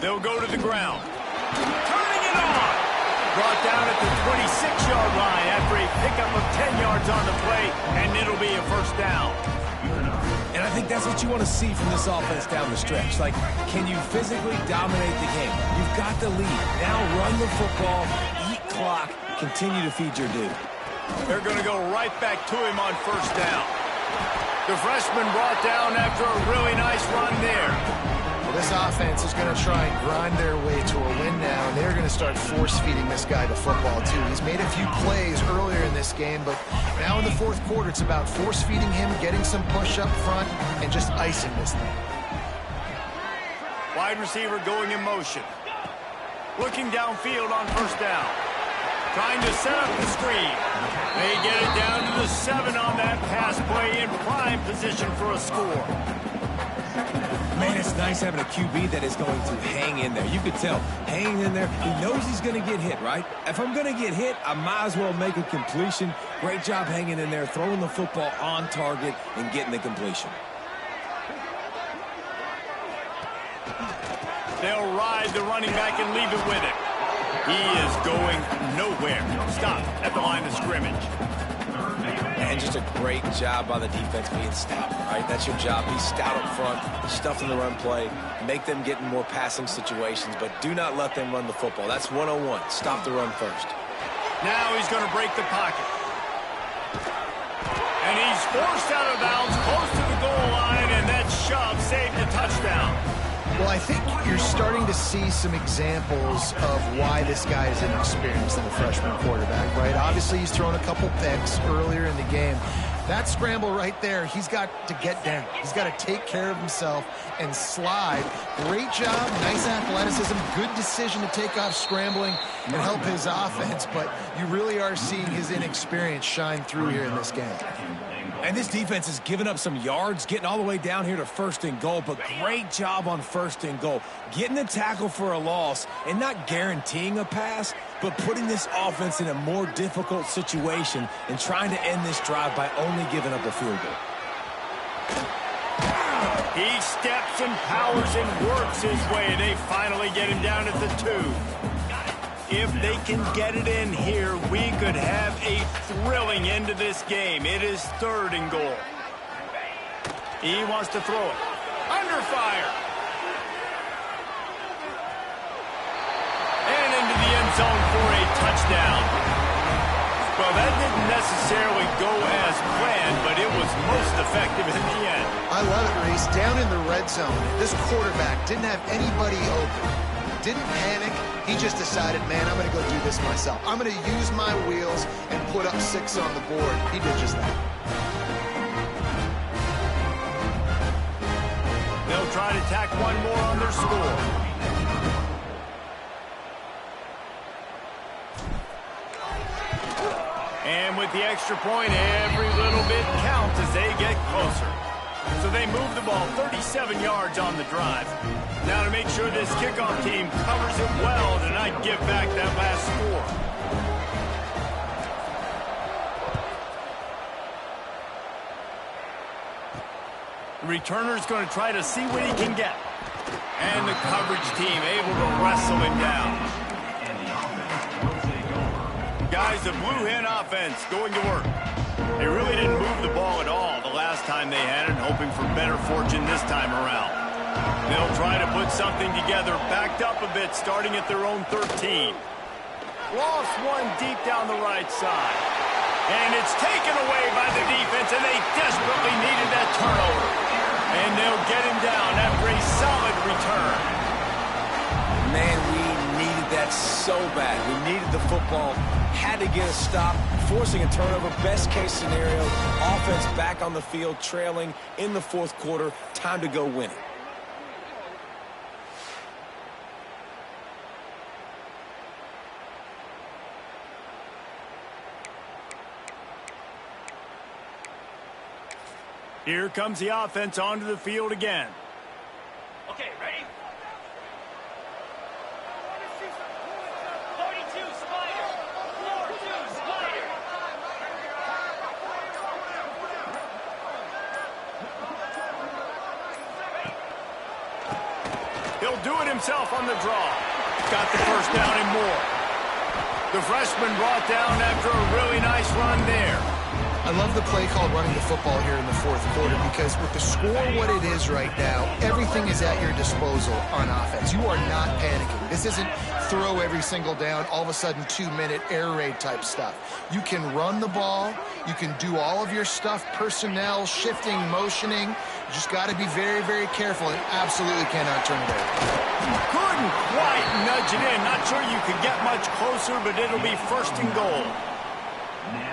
They'll go to the ground. Turning it on. Brought down at the 26-yard line after a pickup of 10 yards on the play, and it'll be a first down. And I think that's what you want to see from this offense down the stretch. Like, can you physically dominate the game? You've got the lead. Now run the football, eat clock, continue to feed your dude. They're going to go right back to him on first down. The freshman brought down after a really nice run there. Well, this offense is going to try and grind their way to a win now, and they're going to start force-feeding this guy the football, too. He's made a few plays earlier in this game, but now in the fourth quarter, it's about force-feeding him, getting some push up front, and just icing this thing. Wide receiver going in motion. Looking downfield on first down. Trying to set up the screen. They get it down to the 7 on that pass play in prime position for a score. Man, it's nice having a QB that is going to hang in there. You could tell, hanging in there, he knows he's going to get hit, right? If I'm going to get hit, I might as well make a completion. Great job hanging in there, throwing the football on target and getting the completion. They'll ride the running back and leave it with it. He is going nowhere. Stop at the line of scrimmage. And just a great job by the defense being stout, right? That's your job. Be stout up front, stuff in the run play, make them get in more passing situations, but do not let them run the football. That's 101. Stop the run first. Now he's going to break the pocket. And he's forced out of bounds close to the goal line, and that shove saved a touchdown. Well, I think you're starting to see some examples of why this guy is inexperienced in a freshman quarterback, right? Obviously, he's thrown a couple picks earlier in the game. That scramble right there, he's got to get down. He's got to take care of himself and slide. Great job, nice athleticism, good decision to take off scrambling and help his offense, but you really are seeing his inexperience shine through here in this game. And this defense has given up some yards, getting all the way down here to first and goal, but great job on first and goal. Getting the tackle for a loss and not guaranteeing a pass, but putting this offense in a more difficult situation and trying to end this drive by only giving up a field goal. He steps and powers and works his way. They finally get him down at the 2. If they can get it in here, we could have a thrilling end to this game. It is third and goal. He wants to throw it. Under fire. And into the end zone for a touchdown. Well, that didn't necessarily go as planned, but it was most effective in the end. I love it, Reese. Down in the red zone, this quarterback didn't have anybody open. Didn't panic. He just decided, man, I'm going to go do this myself. I'm going to use my wheels and put up 6 on the board. He did just that. They'll try to tack one more on their score. And with the extra point, every little bit counts as they get closer. So they move the ball 37 yards on the drive. Now to make sure this kickoff team covers it well to not give back that last score. The returner's going to try to see what he can get. And the coverage team able to wrestle it down. Guys, the Blue Hen offense going to work. They really didn't move the ball at all the last time they had it, hoping for better fortune this time around. They'll try to put something together, backed up a bit, starting at their own 13. Lost one deep down the right side. And it's taken away by the defense, and they desperately needed that turnover. And they'll get him down after a solid return. Man, we needed that so bad. We needed the football, had to get a stop, forcing a turnover. Best case scenario, offense back on the field, trailing in the fourth quarter. Time to go win it. Here comes the offense onto the field again. Okay, ready? 42, Spider. 4-2, Spider. He'll do it himself on the draw. Got the first down and more. The freshman brought down after a really nice run there. I love the play called running the football here in the fourth quarter because with the score what it is right now, everything is at your disposal on offense. You are not panicking. This isn't throw every single down, all of a sudden 2-minute air raid type stuff. You can run the ball. You can do all of your stuff, personnel, shifting, motioning. You just got to be very, very careful and absolutely cannot turn it over. Couldn't quite nudge it in. Not sure you could get much closer, but it'll be first and goal.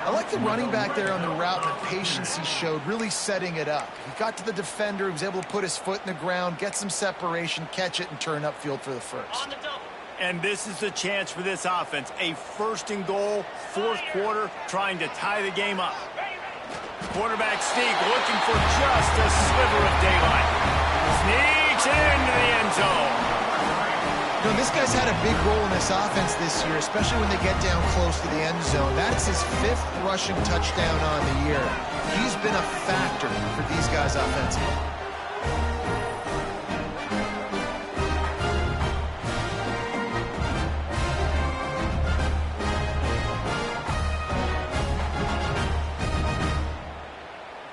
I like the running back there on the route and the patience he showed, really setting it up. He got to the defender, he was able to put his foot in the ground, get some separation, catch it, and turn upfield for the first. On the double. And this is the chance for this offense. A first and goal, fourth quarter, trying to tie the game up. Quarterback sneak, looking for just a sliver of daylight. Sneaks into the end zone. You know, this guy's had a big role in this offense this year, especially when they get down close to the end zone. That is his 5th rushing touchdown on the year. He's been a factor for these guys offensively.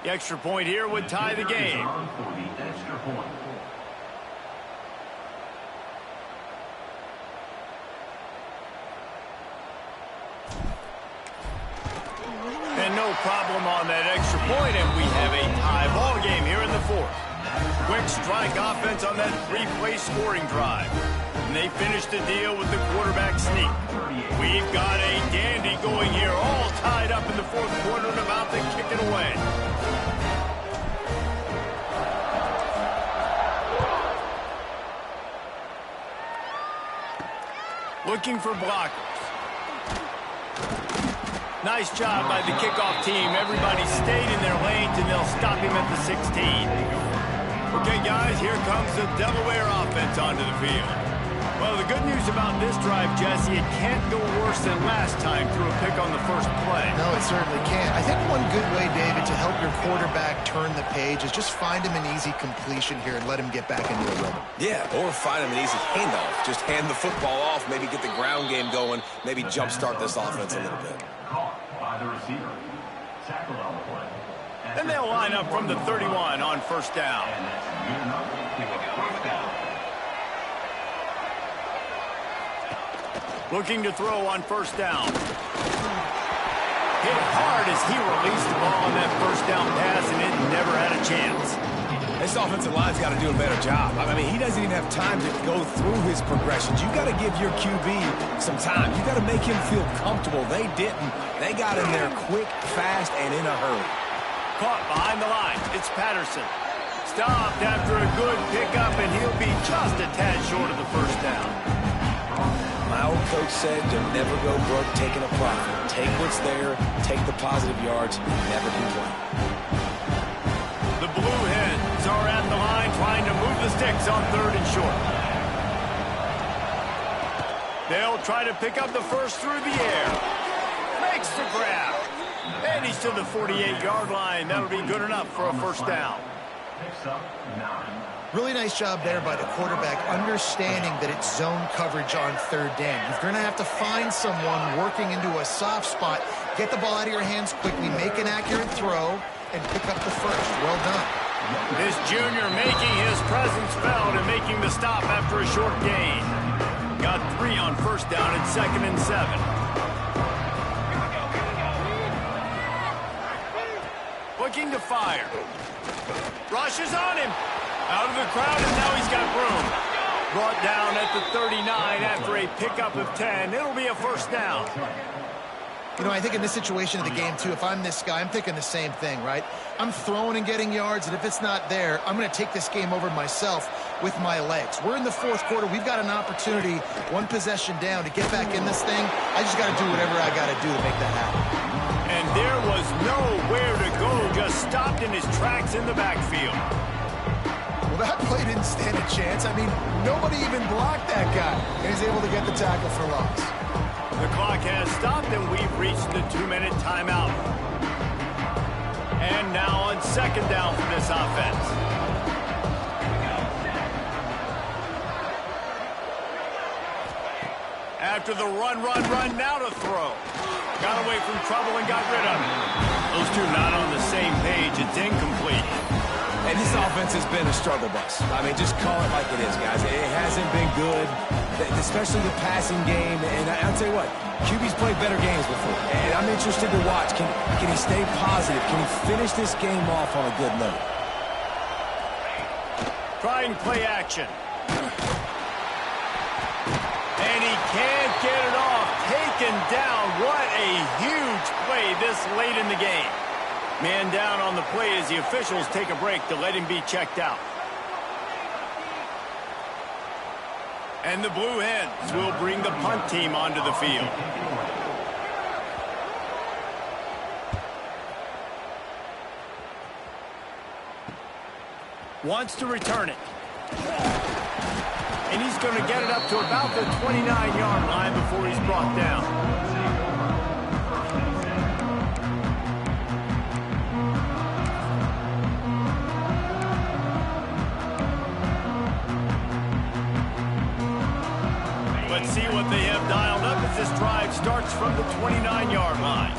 The extra point here would tie the game. And no problem on that extra point, and we have a tie ball game here in the fourth. Quick strike offense on that 3-play scoring drive. And they finish the deal with the quarterback sneak. We've got a dandy going here, all tied up in the fourth quarter and about to kick it away. Looking for blockers. Nice job by the kickoff team. Everybody stayed in their lanes, and they'll stop him at the 16. Okay, guys, here comes the Delaware offense onto the field. Well, the good news about this drive, Jesse, it can't go worse than last time through a pick on the first play. No, it certainly can't. I think one good way, David, to help your quarterback turn the page is just find him an easy completion here and let him get back into a rhythm. Yeah, or find him an easy handoff. Just hand the football off, maybe get the ground game going, maybe jumpstart this offense a little bit. Caught by the receiver. Tackled on the play. And they'll line up from the 31 on first down. And that's good enough to a first down. Looking to throw on first down. Hit hard as he released the ball on that first down pass, and it never had a chance. This offensive line's got to do a better job. I mean, he doesn't even have time to go through his progressions. You got to give your QB some time. You got to make him feel comfortable. They didn't. They got in there quick, fast, and in a hurry. Caught behind the line. It's Patterson. Stopped after a good pickup, and he'll be just a tad short of the first down. My old coach said to never go broke taking a profit. Take what's there, take the positive yards, never complain. The Blue Hens are at the line trying to move the sticks on 3rd and short. They'll try to pick up the first through the air. Makes the grab. And he's to the 48-yard line. That'll be good enough for a first down. Really nice job there by the quarterback, understanding that it's zone coverage on 3rd down. You're going to have to find someone working into a soft spot, get the ball out of your hands quickly, make an accurate throw, and pick up the first. Well done. This junior making his presence felt and making the stop after a short gain. Got 3 on first down and 2nd and 7. Looking to fire. Rushes on him. Out of the crowd, and now he's got room. Brought down at the 39 after a pickup of 10. It'll be a first down. You know, I think in this situation of the game, too, if I'm this guy, I'm thinking the same thing, right? I'm throwing and getting yards, and if it's not there, I'm going to take this game over myself with my legs. We're in the 4th quarter. We've got an opportunity, 1 possession down, to get back in this thing. I just got to do whatever I got to do to make that happen. And there was nowhere to go, just stopped in his tracks in the backfield. Well, that play didn't stand a chance. I mean, nobody even blocked that guy, and he's able to get the tackle for loss. The clock has stopped, and we've reached the 2-minute timeout. And now on 2nd down for this offense. After the run, now to throw. Got away from trouble and got rid of it. Those two not on the same page. It's incomplete. And this offense has been a struggle bus. I mean, just call it like it is, guys. It hasn't been good, especially the passing game. And I'll tell you what, QB's played better games before. And I'm interested to watch. Can he stay positive? Can he finish this game off on a good note? Trying play action. And he can't get it off. Taken down. What a huge play this late in the game. Man down on the play as the officials take a break to let him be checked out. And the Blue Hens will bring the punt team onto the field. Wants to return it. And he's going to get it up to about the 29-yard line before he's brought down. Let's see what they have dialed up as this drive starts from the 29-yard line.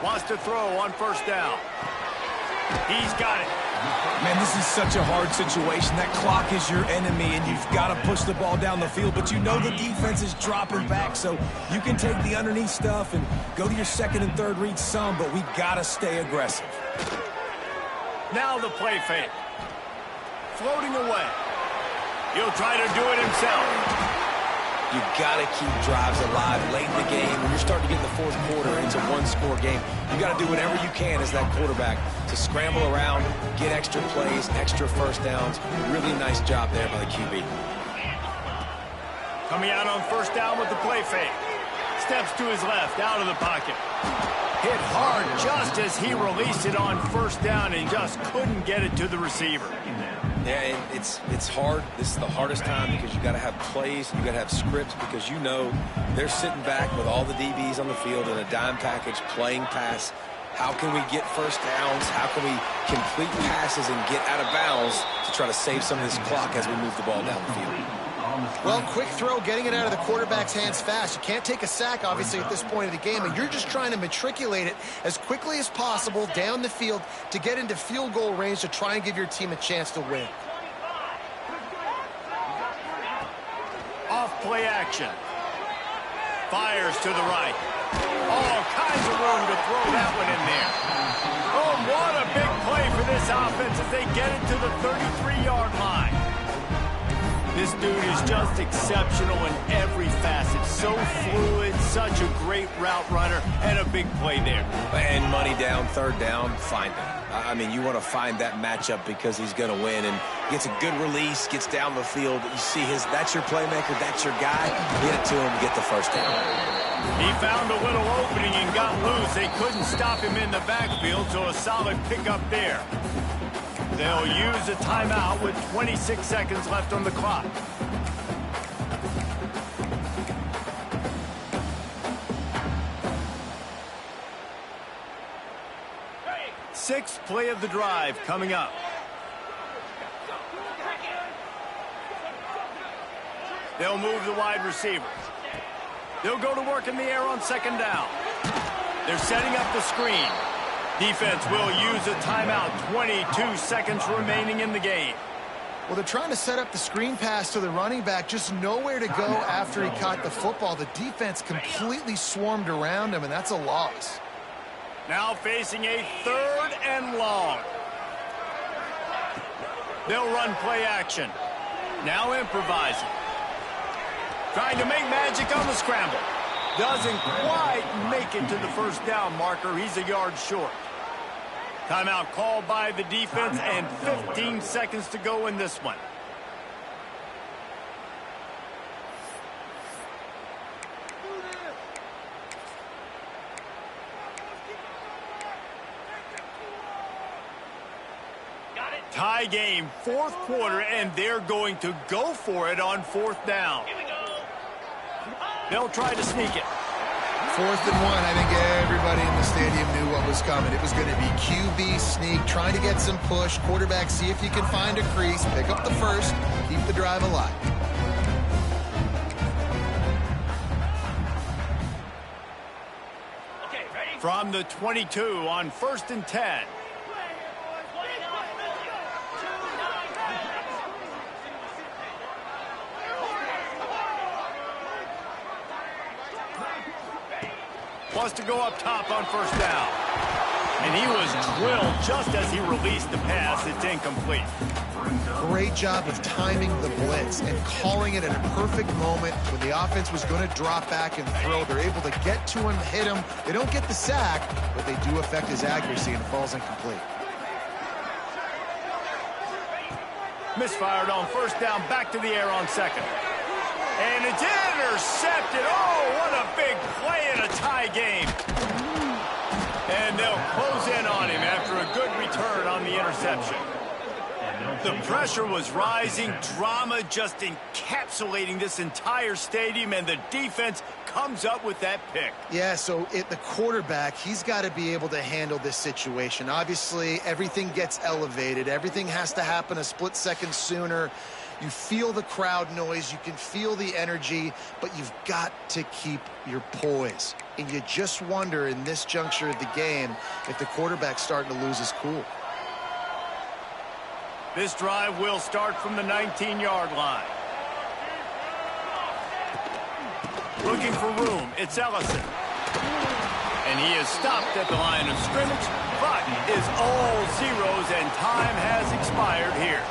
Wants to throw on first down. He's got it. Man, this is such a hard situation. That clock is your enemy, and you've got to push the ball down the field. But you know the defense is dropping back, so you can take the underneath stuff and go to your 2nd and 3rd read some, but we got to stay aggressive. Now the play fake. Floating away. He'll try to do it himself. You got to keep drives alive late in the game. When you're starting to get in the 4th quarter into a 1-score game, you got to do whatever you can as that quarterback to scramble around, get extra plays, extra first downs. Really nice job there by the QB. Coming out on first down with the play fake. Steps to his left, out of the pocket. Hit hard just as he released it on first down and just couldn't get it to the receiver. Yeah, and it's hard. This is the hardest time because you got to have plays, you got to have scripts because you know they're sitting back with all the DBs on the field in a dime package, playing pass. How can we get first downs? How can we complete passes and get out of bounds to try to save some of this clock as we move the ball down the field? Well, quick throw, getting it out of the quarterback's hands fast. You can't take a sack, obviously, at this point of the game, and you're just trying to matriculate it as quickly as possible down the field to get into field goal range to try and give your team a chance to win. Off play action. Fires to the right. All kinds of room to throw that one in there. Oh, what a big play for this offense as they get it to the 33-yard line. This dude is just exceptional in every facet. So fluid, such a great route runner, and a big play there. And money down, third down, find him. I mean, you want to find that matchup because he's going to win. And gets a good release, gets down the field. You see that's your playmaker, that's your guy. Get it to him, get the first down. He found a little opening and got loose. They couldn't stop him in the backfield, so a solid pickup there. They'll use a timeout with 26 seconds left on the clock. Sixth play of the drive coming up. They'll move the wide receiver. They'll go to work in the air on second down. They're setting up the screen. Defense will use a timeout. 22 seconds remaining in the game. Well, they're trying to set up the screen pass to the running back, just nowhere to go after he caught the football. The defense completely swarmed around him, and that's a loss. Now facing a third and long. They'll run play action. Now improvising. Trying to make magic on the scramble. Doesn't quite make it to the first down marker. He's a yard short. Timeout called by the defense and 15 seconds to go in this one. Tie game, fourth quarter, and they're going to go for it on fourth down. They'll try to sneak it. 4th and 1, I think everybody in the stadium knew what was coming. It was going to be QB sneak, trying to get some push. Quarterback, see if you can find a crease, pick up the first, keep the drive alive. Okay, ready? From the 22 on 1st and 10. Wants to go up top on first down. And he was drilled just as he released the pass. It's incomplete. Great job of timing the blitz and calling it at a perfect moment when the offense was going to drop back and throw. They're able to get to him, hit him. They don't get the sack, but they do affect his accuracy, and it falls incomplete. Misfired on first down, back to the air on second. And it's intercepted. Oh, what a big play in a tie game. And they'll close in on him after a good return on the interception. The pressure was rising, drama just encapsulating this entire stadium, and the defense comes up with that pick. Yeah, so the quarterback, he's got to be able to handle this situation. Obviously, everything gets elevated. Everything has to happen a split second sooner. You feel the crowd noise, you can feel the energy, but you've got to keep your poise. And you just wonder in this juncture of the game if the quarterback's starting to lose his cool. This drive will start from the 19-yard line. Looking for room, it's Ellison. And he is stopped at the line of scrimmage, but is all zeros, and time has expired here.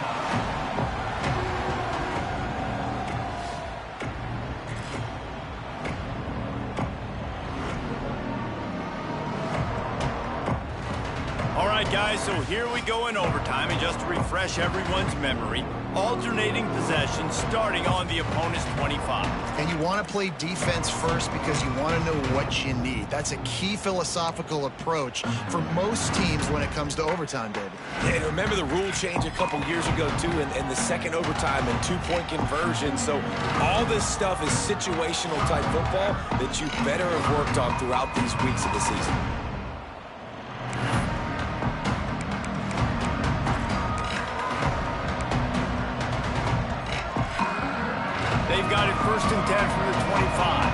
All right, guys, so here we go in overtime, and just to refresh everyone's memory, alternating possession starting on the opponent's 25. And you want to play defense first because you want to know what you need. That's a key philosophical approach for most teams when it comes to overtime, David. And remember the rule change a couple years ago, too, in the second overtime and two-point conversion. So all this stuff is situational type football that you better have worked on throughout these weeks of the season. They've got it 1st and 10 from the 25.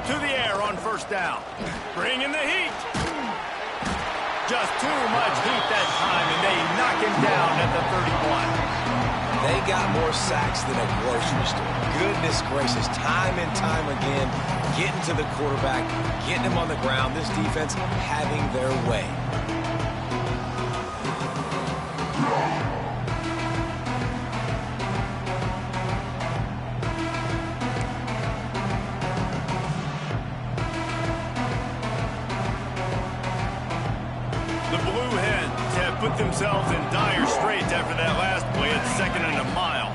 To the air on first down. Bring in the heat. Just too much heat that time, and they knock him down at the 31. They got more sacks than a grocery store. Goodness gracious, time and time again, getting to the quarterback, getting him on the ground. This defense having their way. put themselves in dire straits after that last play at 2nd and a mile.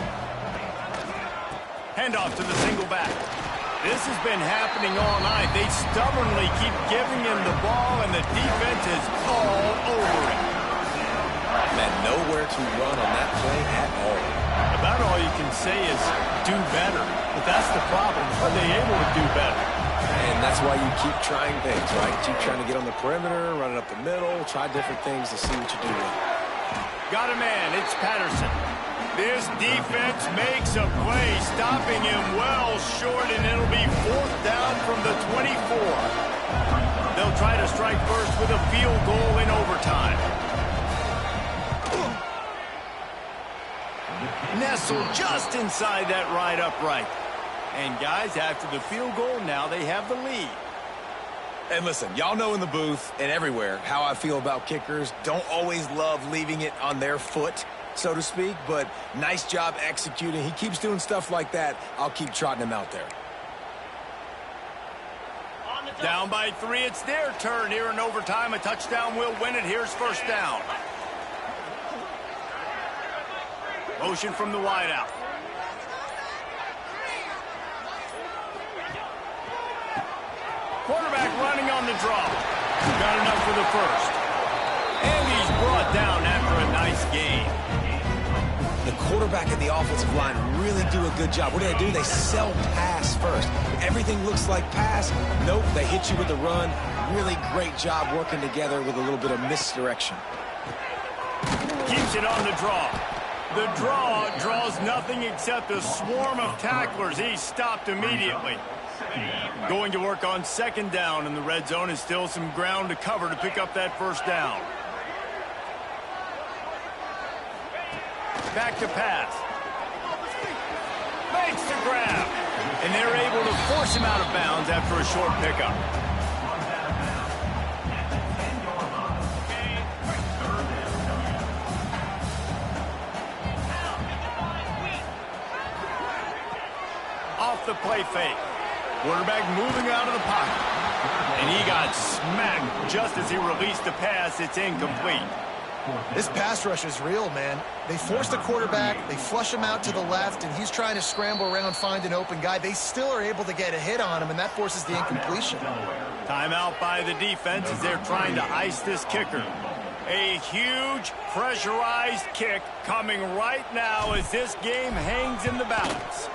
Handoff to the single back. This has been happening all night. They stubbornly keep giving him the ball, and the defense is all over it. Man, nowhere to run on that play at all. About all you can say is do better. But that's the problem. Are they able to do better? And that's why you keep trying things, right? Keep trying to get on the perimeter, run it up the middle, try different things to see what you do with it. Got a man. It's Patterson. This defense makes a play, stopping him well short, and it'll be 4th down from the 24. They'll try to strike first with a field goal in overtime. Nestled just inside that right upright. And guys, after the field goal, now they have the lead. And listen, y'all know in the booth and everywhere how I feel about kickers. Don't always love leaving it on their foot, so to speak, but nice job executing. He keeps doing stuff like that. I'll keep trotting him out there. Down by 3, it's their turn here in overtime. A touchdown will win it. Here's 1st down. Motion from the wideout. Quarterback running on the draw. Got enough for the 1st. And he's brought down after a nice gain. The quarterback and the offensive line really do a good job. What do? They sell pass first. Everything looks like pass. Nope, they hit you with the run. Really great job working together with a little bit of misdirection. Keeps it on the draw. The draw draws nothing except a swarm of tacklers. He's stopped immediately. Going to work on 2nd down in the red zone, and still some ground to cover to pick up that 1st down. Back to pass. Makes the grab. And they're able to force him out of bounds after a short pickup. Off the play fake. Quarterback moving out of the pocket. And he got smacked just as he released the pass. It's incomplete. This pass rush is real, man. They force the quarterback, they flush him out to the left, and he's trying to scramble around, find an open guy. They still are able to get a hit on him, and that forces the incompletion. Timeout by the defense as they're trying to ice this kicker. A huge pressurized kick coming right now as this game hangs in the balance.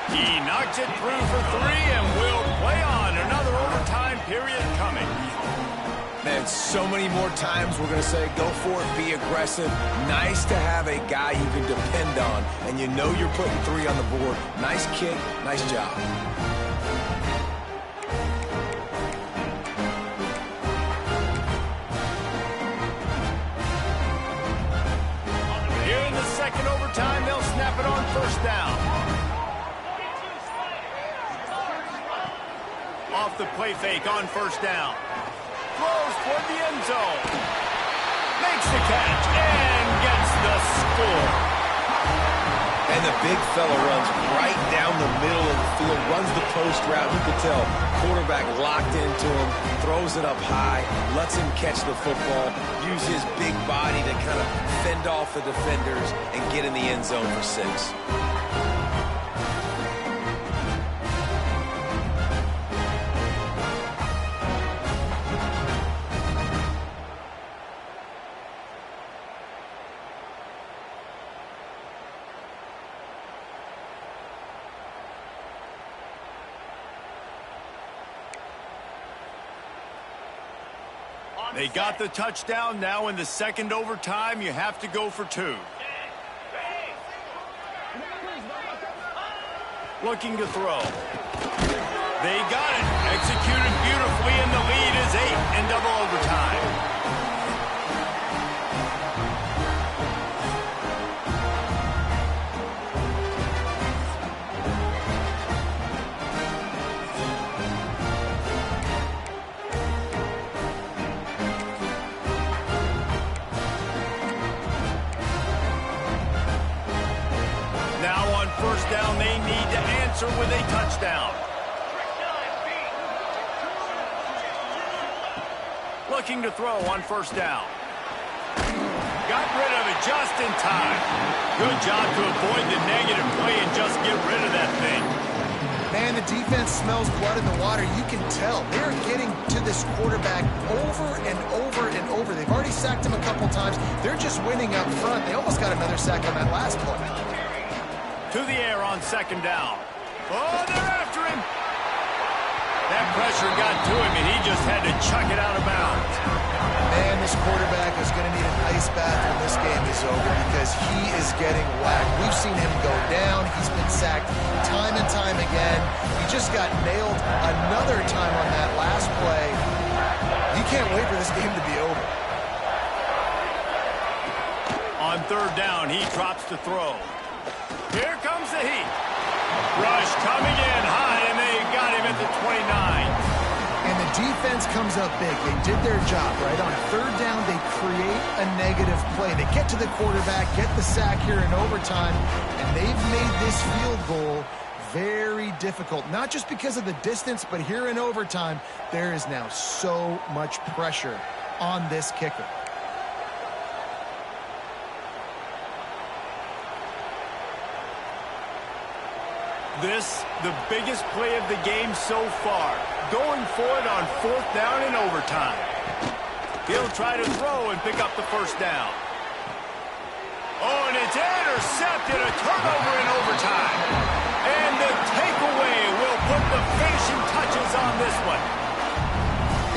He knocks it through for 3 and will play on. Another overtime period coming. Man, so many more times we're going to say go for it, be aggressive. Nice to have a guy you can depend on, and you know you're putting 3 on the board. Nice kick, nice job. Here in the 2nd overtime, they'll snap it on 1st down. Off the play fake on 1st down. Throws toward the end zone. Makes the catch and gets the score. And the big fella runs right down the middle of the field, runs the post route. You can tell quarterback locked into him, throws it up high, lets him catch the football, use his big body to kind of fend off the defenders and get in the end zone for 6. They got the touchdown. Now in the 2nd overtime, you have to go for 2. Looking to throw. They got it. Executed beautifully, and the lead is 8 in double overtime. Down, they need to answer with a touchdown. Looking to throw on 1st down. Got rid of it just in time. Good job to avoid the negative play and just get rid of that thing. Man, the defense smells blood in the water. You can tell. They're getting to this quarterback over and over and over. They've already sacked him a couple times. They're just winning up front. They almost got another sack on that last play. To the air on second down. Oh, they're after him. That pressure got to him, and he just had to chuck it out of bounds. Man, this quarterback is going to need an ice bath when this game is over because he is getting whacked. We've seen him go down. He's been sacked time and time again. He just got nailed another time on that last play. You can't wait for this game to be over. On third down, he drops to throw. Here comes the heat. Rush coming in high, and they got him at the 29. And the defense comes up big. They did their job, right? On third down, they create a negative play. They get to the quarterback, get the sack here in overtime, and they've made this field goal very difficult. Not just because of the distance, but here in overtime, there is now so much pressure on this kicker. This, the biggest play of the game so far. Going for it on fourth down in overtime. He'll try to throw and pick up the first down. Oh, and it's intercepted, a turnover in overtime. And the takeaway will put the finishing touches on this one.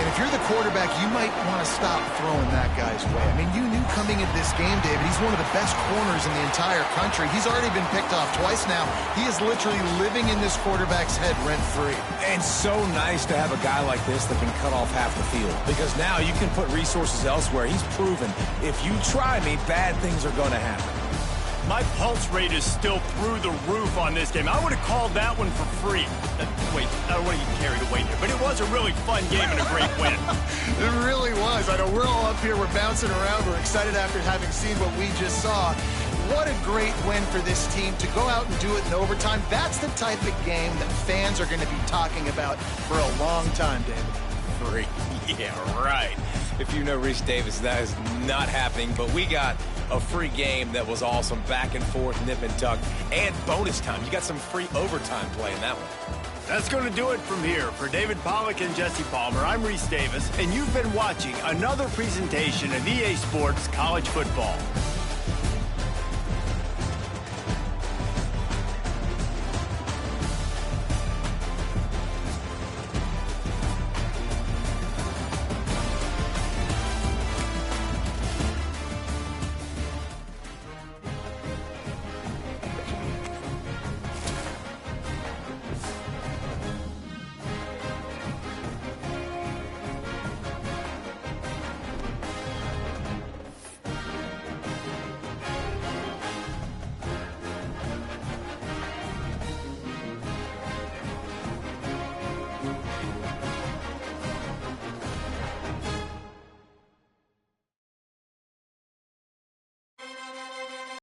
And if you're the quarterback, you might want to stop throwing that guy's way. I mean, you knew coming into this game, David, he's one of the best corners in the entire country. He's already been picked off twice now. He is literally living in this quarterback's head rent-free. And so nice to have a guy like this that can cut off half the field. Because now you can put resources elsewhere. He's proven if you try me, bad things are going to happen. My pulse rate is still through the roof on this game. I would have called that one for free. Wait, I don't want to get carried away here, but it was a really fun game and a great win. It really was. I know we're all up here, we're bouncing around, we're excited after having seen what we just saw. What a great win for this team to go out and do it in overtime. That's the type of game that fans are going to be talking about for a long time, David. Free. Yeah, right. If you know Reese Davis, that is not happening, but we got a free game that was awesome. Back and forth, nip and tuck, and bonus time. You got some free overtime play in that one. That's going to do it from here. For David Pollack and Jesse Palmer, I'm Reese Davis, and you've been watching another presentation of EA Sports College Football.